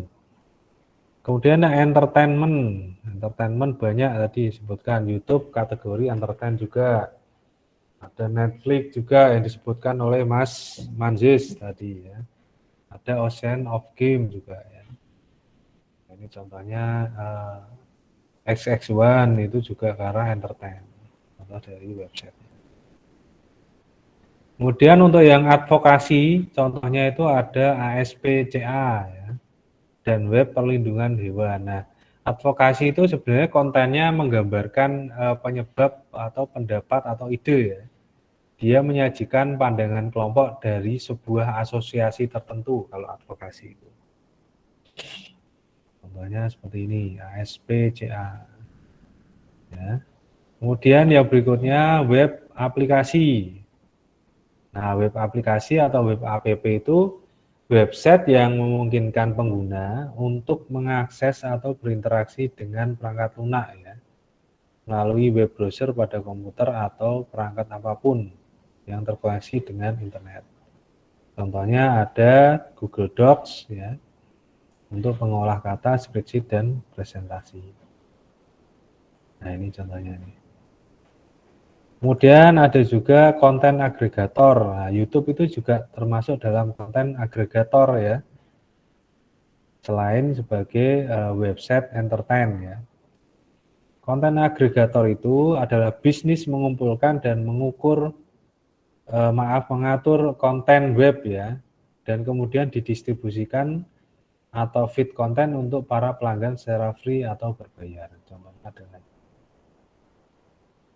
Kemudian entertainment banyak tadi disebutkan. YouTube kategori entertain juga. Ada Netflix juga yang disebutkan oleh Mas Manzis tadi ya. Ada Ocean of Game juga ya. Ini contohnya XX1 itu juga ke arah entertain. Contoh dari website. Kemudian untuk yang advokasi, contohnya itu ada ASPCA ya, dan Web Perlindungan Hewan. Nah, advokasi itu sebenarnya kontennya menggambarkan penyebab atau pendapat atau ide ya. Dia menyajikan pandangan kelompok dari sebuah asosiasi tertentu kalau advokasi itu. Contohnya seperti ini, ASPCA. Ya. Kemudian yang berikutnya web aplikasi. Nah, web aplikasi atau web app itu website yang memungkinkan pengguna untuk mengakses atau berinteraksi dengan perangkat lunak ya, melalui web browser pada komputer atau perangkat apapun yang terkoneksi dengan internet. Contohnya ada Google Docs ya, untuk pengolah kata, spreadsheet, dan presentasi. Nah, ini contohnya nih. Kemudian ada juga konten agregator. Nah, YouTube itu juga termasuk dalam konten agregator ya, selain sebagai website entertain ya. Konten agregator itu adalah bisnis mengumpulkan dan mengatur konten web ya, dan kemudian didistribusikan atau feed konten untuk para pelanggan secara free atau berbayar. Contohnya adalah.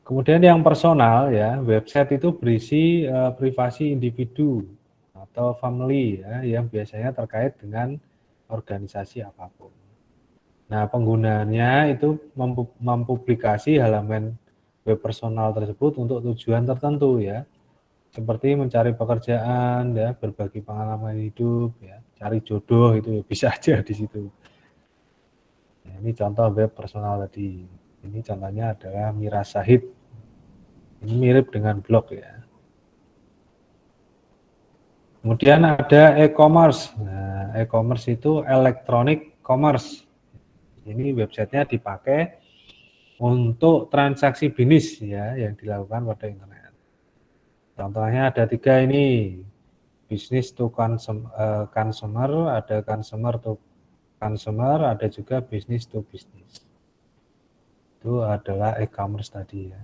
Kemudian yang personal ya, website itu berisi privasi individu atau family ya, yang biasanya terkait dengan organisasi apapun. Nah, penggunanya itu mempublikasi halaman web personal tersebut untuk tujuan tertentu ya, seperti mencari pekerjaan ya, berbagi pengalaman hidup ya, cari jodoh itu bisa aja di situ. Nah, ini contoh web personal tadi. Ini contohnya adalah Mira Syahid. Ini mirip dengan blog ya. Kemudian ada e-commerce. Nah, e-commerce itu electronic commerce. Ini websitenya dipakai untuk transaksi bisnis ya, yang dilakukan pada internet. Contohnya ada 3 ini. Business to consumer, ada consumer to consumer, ada juga business to business. Itu adalah e-commerce tadi ya.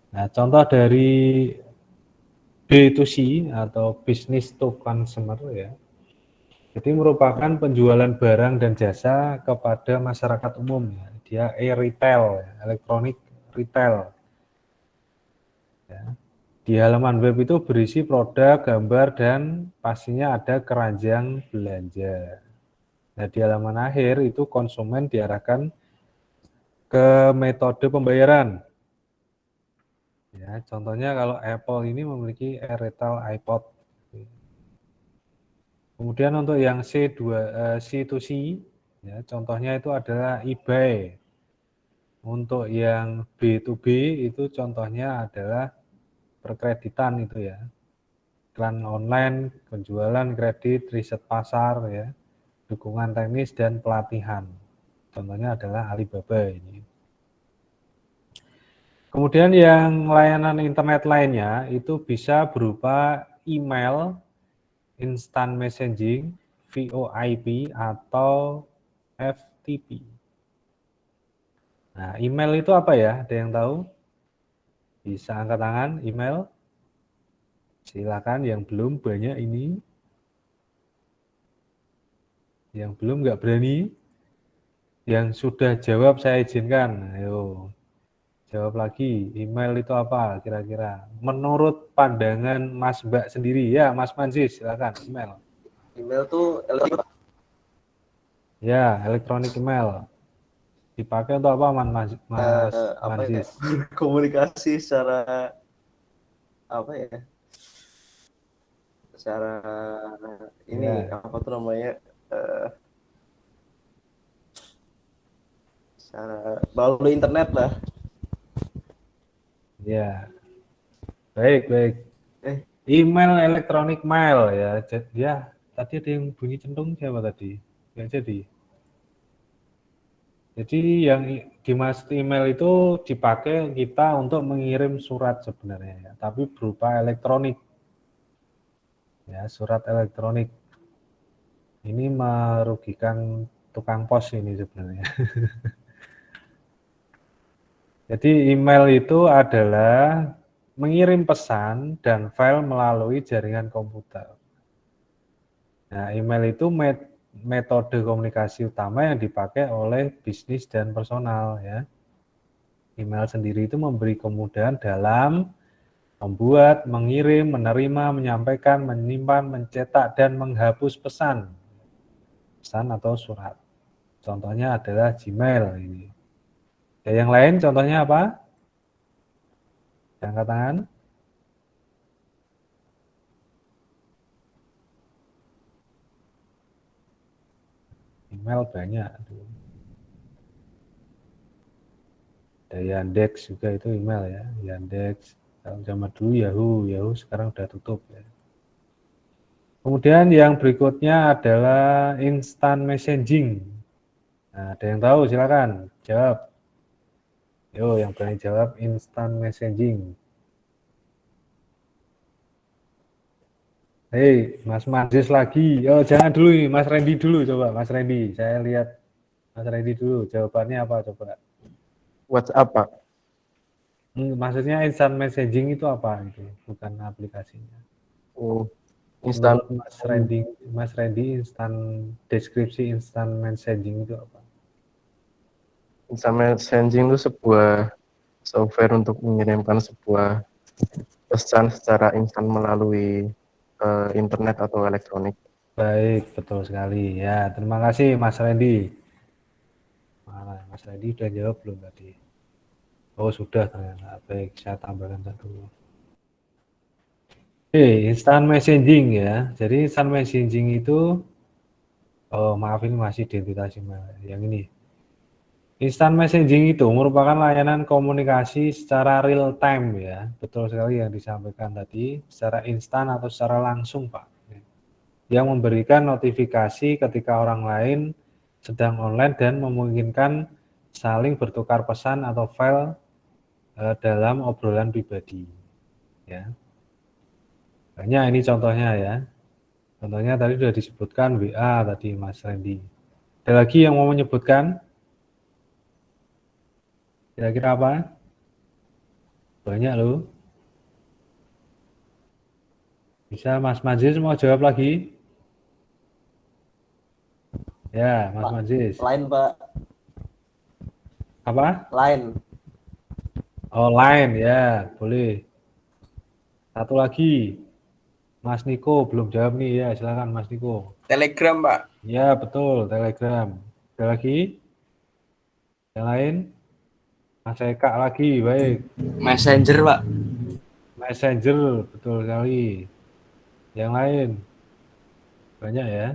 Nah, contoh dari B2C atau business to consumer ya, jadi merupakan penjualan barang dan jasa kepada masyarakat umum ya. Dia e-retail, ya, elektronik retail. Ya. Di halaman web itu berisi produk, gambar, dan pastinya ada keranjang belanja. Nah, di halaman akhir itu konsumen diarahkan ke metode pembayaran. Ya, contohnya kalau Apple ini memiliki e-retail iPod. Kemudian untuk yang C2C, ya, contohnya itu adalah eBay. Untuk yang B2B itu contohnya adalah perkreditan itu ya. Iklan online, penjualan kredit, riset pasar ya, dukungan teknis dan pelatihan. Contohnya adalah Alibaba ini. Kemudian yang layanan internet lainnya itu bisa berupa email, instant messaging, VoIP, atau FTP. Nah, email itu apa ya? Ada yang tahu? Bisa angkat tangan, email. Silakan, yang belum banyak ini. Yang belum nggak berani. Yang sudah jawab saya izinkan. Ayo, jawab lagi. Email itu apa kira-kira? Menurut pandangan Mas Mbak sendiri. Ya, Mas Mansis, silakan. Email. Email tuh elektronik. Ya, elektronik email. Dipakai untuk apa, Mas Mansis? Komunikasi secara apa ya? Secara ini Ya. apa tuh namanya? Secara melalui internet lah. Ya. Baik. Email, elektronik mail ya. Ya, tadi ada yang bunyi centung siapa tadi? Nggak jadi. Jadi yang dimaksud email itu dipakai kita untuk mengirim surat sebenarnya ya, tapi berupa elektronik. Ya, surat elektronik. Ini merugikan tukang pos ini sebenarnya. Jadi email itu adalah mengirim pesan dan file melalui jaringan komputer. Nah, email itu metode komunikasi utama yang dipakai oleh bisnis dan personal ya. Email sendiri itu memberi kemudahan dalam membuat, mengirim, menerima, menyampaikan, menyimpan, mencetak, dan menghapus pesan pesan atau surat. Contohnya adalah Gmail ini. Ada yang lain contohnya apa? Angkat tangan. Email banyak. Ada Yandex juga itu email ya. Yandex. Kalau zaman dulu Yahoo sekarang udah tutup ya. Kemudian yang berikutnya adalah instant messaging. Nah, ada yang tahu silakan jawab. Yo, yang berani jawab instant messaging. Hei, Mas Manjis lagi. Oh, jangan dulu ini, Mas Randy dulu coba, Mas Randy. Saya lihat Mas Randy dulu. Jawabannya apa coba? WhatsApp, Pak. Maksudnya instant messaging itu apa itu? Bukan aplikasinya. Oh, instan. Menurut Mas Randy instant deskripsi instant messaging itu apa? Instant messaging itu sebuah software untuk mengirimkan sebuah pesan secara instan melalui internet atau elektronik. Baik, betul sekali. Ya, terima kasih Mas Randy. Mana, Mas Randy udah jawab belum tadi? Oh, sudah ternyata. Baik, saya tambahkan satu. Instant messaging ya. Jadi instant messaging itu, oh maaf ini masih identitas email. Yang ini. Instant messaging itu merupakan layanan komunikasi secara real time ya. Betul sekali yang disampaikan tadi, secara instan atau secara langsung Pak. Yang memberikan notifikasi ketika orang lain sedang online dan memungkinkan saling bertukar pesan atau file dalam obrolan pribadi. Ya. Banyak ini contohnya ya. Contohnya tadi sudah disebutkan WA tadi Mas Randy. Ada lagi yang mau menyebutkan? Kira-kira apa? Banyak loh. Bisa Mas Manjis mau jawab lagi? Ya, Mas Manjis. Lain, Pak. Apa? Lain. Oh, line ya, boleh. Satu lagi. Mas Niko belum jawab nih ya, silakan Mas Niko. Telegram, Pak. Ya, betul, Telegram. Ada lagi? Yang lain? Mas Eka lagi, baik. Messenger, Pak. Messenger, betul sekali. Yang lain? Banyak ya.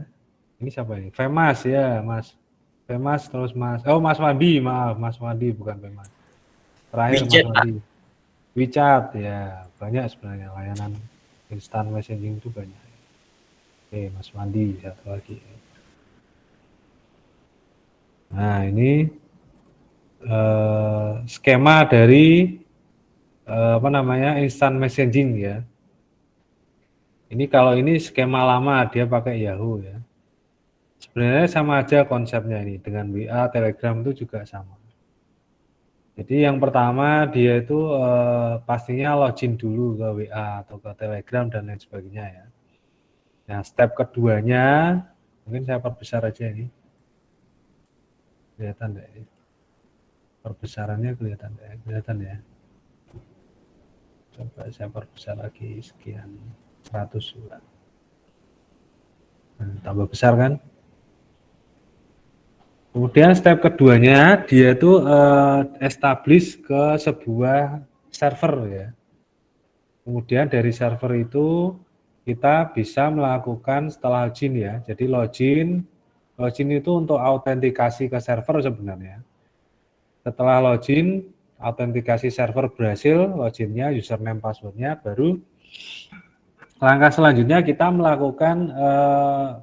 Ini siapa ini? Femas ya, Mas. Femas terus Mas. Oh, Mas Wandi, maaf, Mas Wandi bukan Femas. Terakhir WeChat, Mas Wandi. WeChat ya, banyak sebenarnya layanan instant messaging itu banyak. Oke, Mas Wandi satu lagi. Nah, ini skema dari apa namanya instant messaging ya. Ini kalau ini skema lama dia pakai Yahoo ya. Sebenarnya sama aja konsepnya ini dengan WA, Telegram itu juga sama. Jadi yang pertama dia itu pastinya login dulu ke WA atau ke Telegram dan lain sebagainya ya. Nah step keduanya mungkin saya perbesar aja ini. Kelihatan enggak ini? Perbesarannya kelihatan ya. Coba saya perbesar lagi sekian 100 surat. Nah, tambah besar kan? Kemudian step keduanya dia itu establish ke sebuah server ya. Kemudian dari server itu kita bisa melakukan setelah login ya. Jadi login itu untuk autentikasi ke server sebenarnya. Setelah login, autentikasi server berhasil, loginnya, username, passwordnya, baru langkah selanjutnya kita melakukan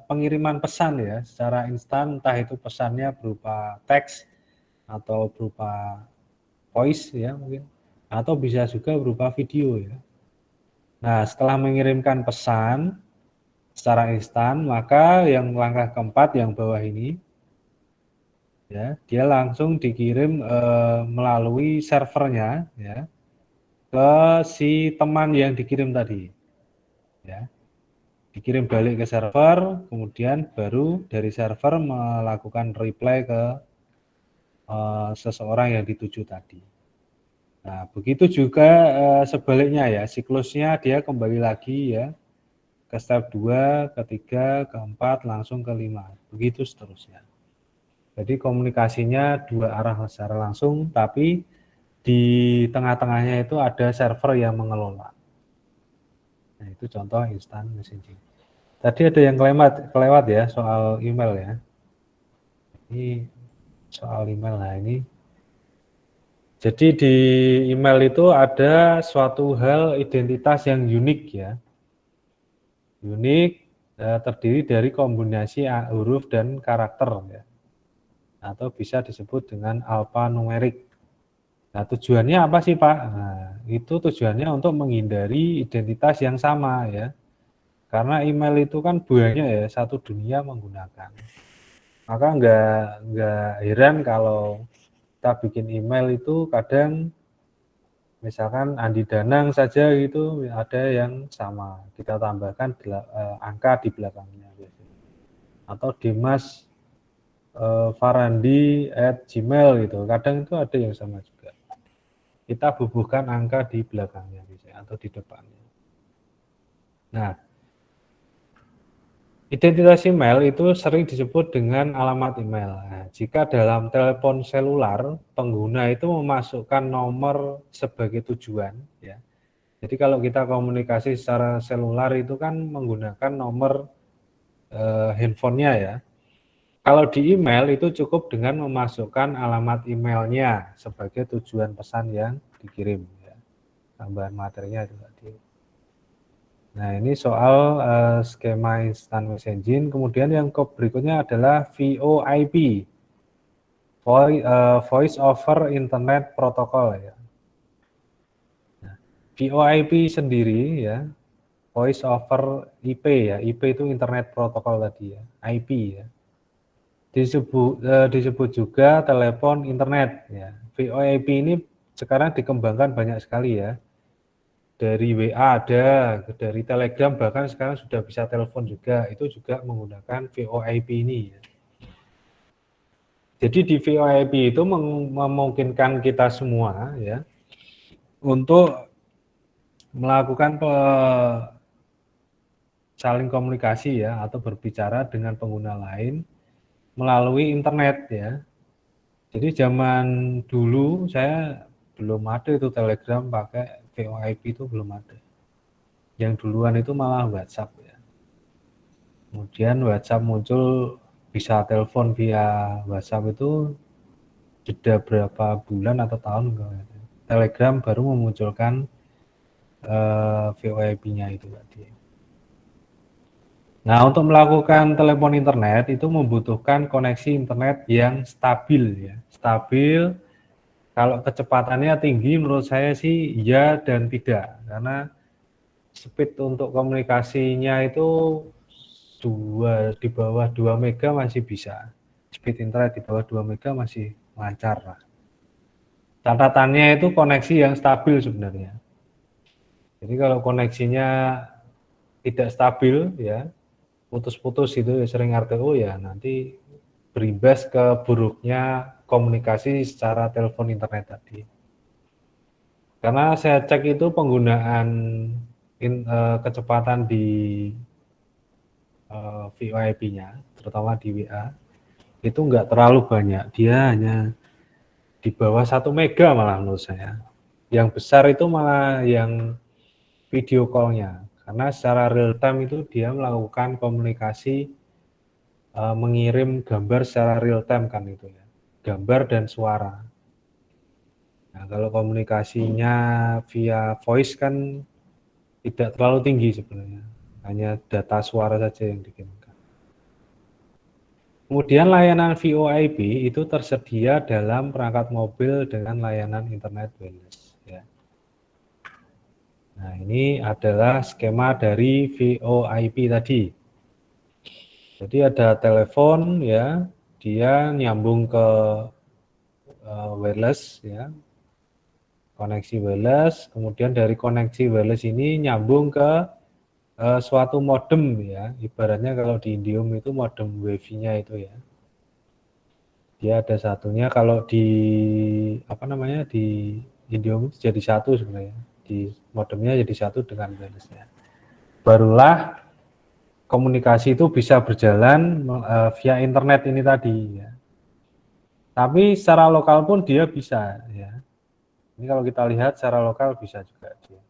pengiriman pesan ya secara instan, entah itu pesannya berupa teks atau berupa voice ya mungkin, atau bisa juga berupa video ya. Nah setelah mengirimkan pesan secara instan, maka yang langkah keempat yang bawah ini ya dia langsung dikirim melalui servernya ya ke si teman yang dikirim tadi ya, dikirim balik ke server, kemudian baru dari server melakukan reply ke seseorang yang dituju tadi. Nah begitu juga sebaliknya ya, siklusnya dia kembali lagi ya ke step 2, ketiga, keempat, langsung ke 5. Begitu seterusnya. Jadi komunikasinya dua arah secara langsung, tapi di tengah-tengahnya itu ada server yang mengelola. Nah, itu contoh instant messaging. Tadi ada yang kelewat ya soal email ya. Ini soal email. Nah, ini. Jadi di email itu ada suatu hal identitas yang unik ya. Unik terdiri dari kombinasi huruf dan karakter ya. Atau bisa disebut dengan alfanumerik. Nah, tujuannya apa sih, Pak? Nah, itu tujuannya untuk menghindari identitas yang sama ya. Karena email itu kan banyak ya, satu dunia menggunakan. Maka nggak heran kalau kita bikin email itu kadang misalkan Andi Danang saja gitu ada yang sama. Kita tambahkan angka di belakangnya. Atau Dimas Farandi@gmail gitu. Kadang itu ada yang sama juga. Kita bubuhkan angka di belakangnya atau di depannya. Nah, identitas email itu sering disebut dengan alamat email. Nah, jika dalam telepon selular, pengguna itu memasukkan nomor sebagai tujuan. Ya. Jadi kalau kita komunikasi secara selular itu kan menggunakan nomor handphonenya ya. Kalau di email itu cukup dengan memasukkan alamat emailnya sebagai tujuan pesan yang dikirim. Ya. Tambahan materinya itu tadi. Nah, ini soal skema instant messaging. Kemudian yang berikutnya adalah VoIP, Voice over Internet Protocol ya. Nah, VoIP sendiri ya, Voice over IP ya, IP itu Internet Protocol tadi ya, IP ya. Disebut juga telepon internet ya. VoIP ini sekarang dikembangkan banyak sekali ya. Dari WA ada, dari Telegram bahkan sekarang sudah bisa telepon juga, itu juga menggunakan VoIP ini. Jadi di VoIP itu memungkinkan kita semua ya untuk melakukan saling komunikasi ya atau berbicara dengan pengguna lain melalui internet ya. Jadi zaman dulu saya belum ada itu Telegram pakai VoIP itu belum ada. Yang duluan itu malah WhatsApp ya. Kemudian WhatsApp muncul bisa telepon via WhatsApp itu jeda berapa bulan atau tahun. Telegram baru memunculkan VoIP-nya itu tadi. Nah, untuk melakukan telepon internet itu membutuhkan koneksi internet yang stabil ya. Stabil, kalau kecepatannya tinggi menurut saya sih ya dan tidak. Karena speed untuk komunikasinya itu di bawah 2 mega masih bisa. Speed internet di bawah 2 mega masih lancar lah. Catatannya itu koneksi yang stabil sebenarnya. Jadi kalau koneksinya tidak stabil ya, putus-putus itu sering RTO ya nanti berimbas ke buruknya komunikasi secara telepon internet tadi. Karena saya cek itu penggunaan kecepatan di VoIP-nya, terutama di WA, itu enggak terlalu banyak. Dia hanya di bawah 1 mega malah menurut saya. Yang besar itu malah yang video call-nya. Karena secara real time itu dia melakukan komunikasi mengirim gambar secara real time kan itu ya. Gambar dan suara. Nah, kalau komunikasinya via voice kan tidak terlalu tinggi sebenarnya. Hanya data suara saja yang dikirimkan. Kemudian layanan VoIP itu tersedia dalam perangkat mobil dengan layanan internet wireless. Ya. Nah, ini adalah skema dari VoIP tadi. Jadi ada telepon ya, dia nyambung ke wireless ya, koneksi wireless, kemudian dari koneksi wireless ini nyambung ke suatu modem ya, ibaratnya kalau di Indium itu modem wifi-nya itu ya. Dia ada satunya, kalau di di Indium itu jadi satu sebenarnya, di modemnya jadi satu dengan wireless-nya. Barulah komunikasi itu bisa berjalan via internet ini tadi ya. Tapi secara lokal pun dia bisa ya. Ini kalau kita lihat secara lokal bisa juga dia.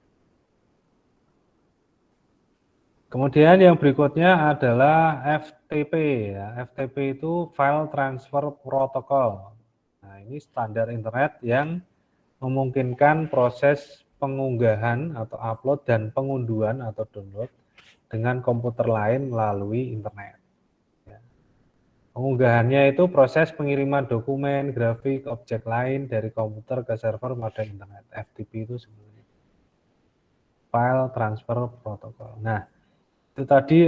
Kemudian yang berikutnya adalah FTP ya. FTP itu File Transfer Protocol. Nah, ini standar internet yang memungkinkan proses pengunggahan atau upload dan pengunduhan atau download dengan komputer lain melalui internet. Ya. Pengunggahannya itu proses pengiriman dokumen, grafik, objek lain dari komputer ke server pada internet. FTP itu sebenarnya File Transfer Protocol. Nah, itu tadi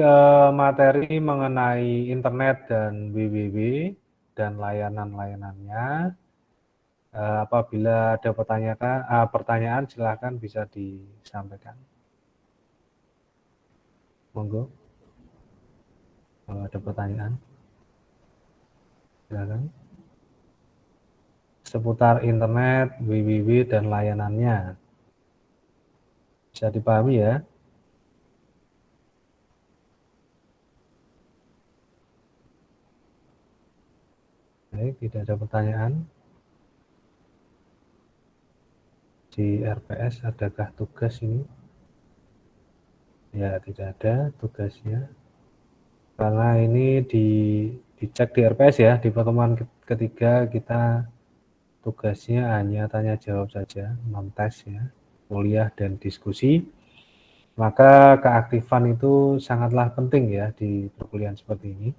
materi mengenai internet dan WWW dan layanan-layanannya. Apabila ada pertanyaan silahkan bisa disampaikan. Monggo. Kalau ada pertanyaan, silakan. Seputar internet, WWW dan layanannya. Bisa dipahami ya? Baik, tidak ada pertanyaan. Di RPS adakah tugas ini? Ya, tidak ada tugasnya. Karena ini dicek di RPS ya, di pertemuan ketiga kita tugasnya hanya tanya jawab saja, non-tes ya, kuliah dan diskusi. Maka keaktifan itu sangatlah penting ya di perkuliahan seperti ini.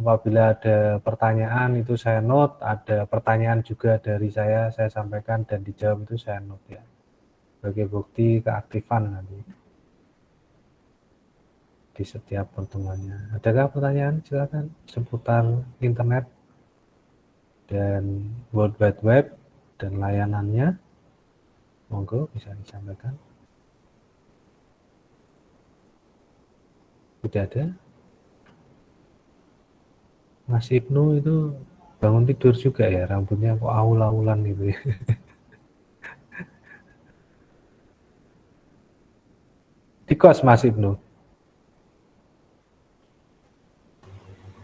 Apabila ada pertanyaan itu saya note, ada pertanyaan juga dari saya sampaikan dan dijawab itu saya note ya. Sebagai bukti keaktifan nanti di setiap pertemuannya. Adakah pertanyaan? Silakan seputar internet dan World Wide Web dan layanannya. Monggo bisa disampaikan. Tidak ada? Mas Ibnu itu bangun tidur juga ya, rambutnya kok aul-aulan gitu ya. Di kos Mas Ibnu?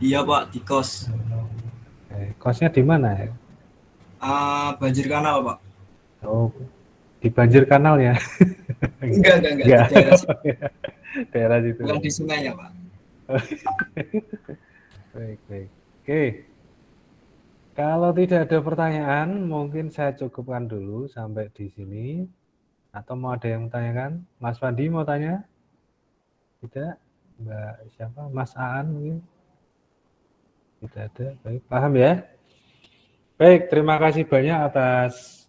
Iya Pak, di kos. Kosnya di mana ya? Banjir kanal Pak. Oh, di banjir kanal ya? Enggak. Di daerah situ. Daerah situ. Bukan di sungai ya Pak. Baik. Oke. Kalau tidak ada pertanyaan, mungkin saya cukupkan dulu sampai di sini. Atau mau ada yang tanyakan? Mas Fandi mau tanya? Tidak? Mbak siapa? Mas Aan mungkin? Tidak ada. Baik, paham ya? Baik, terima kasih banyak atas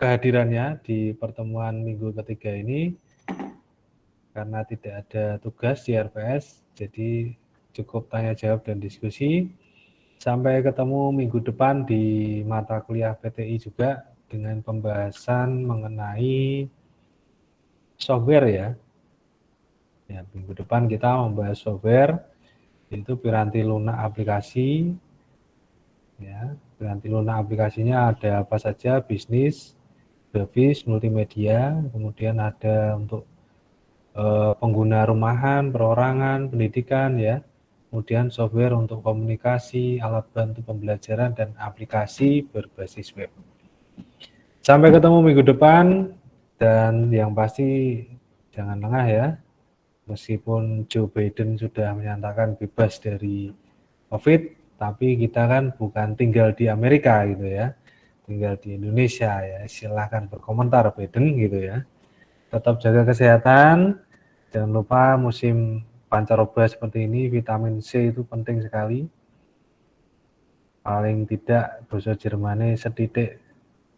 kehadirannya di pertemuan minggu ketiga ini. Karena tidak ada tugas di RPS, jadi cukup tanya jawab dan diskusi. Sampai ketemu minggu depan di mata kuliah PTI juga dengan pembahasan mengenai software ya. Ya, minggu depan kita membahas software, yaitu Piranti Lunak aplikasi. Ya, Piranti Lunak aplikasinya ada apa saja, bisnis, grafis, multimedia, kemudian ada untuk pengguna rumahan, perorangan, pendidikan ya. Kemudian software untuk komunikasi, alat bantu pembelajaran, dan aplikasi berbasis web. Sampai ketemu minggu depan, dan yang pasti jangan lengah ya. Meskipun Joe Biden sudah menyatakan bebas dari COVID, tapi kita kan bukan tinggal di Amerika gitu ya, tinggal di Indonesia ya. Silahkan berkomentar Biden gitu ya. Tetap jaga kesehatan, jangan lupa musim pancaroba seperti ini, vitamin C itu penting sekali. Paling tidak bahasa Jermannya setitik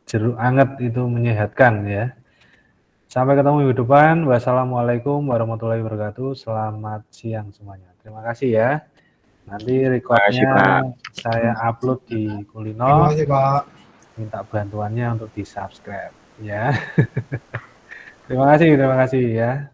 jeruk anget itu menyehatkan ya. Sampai ketemu minggu depan. Wassalamualaikum warahmatullahi wabarakatuh. Selamat siang semuanya. Terima kasih ya. Nanti recordnya saya upload di Kulino. Minta bantuannya untuk di subscribe ya. Terima kasih ya.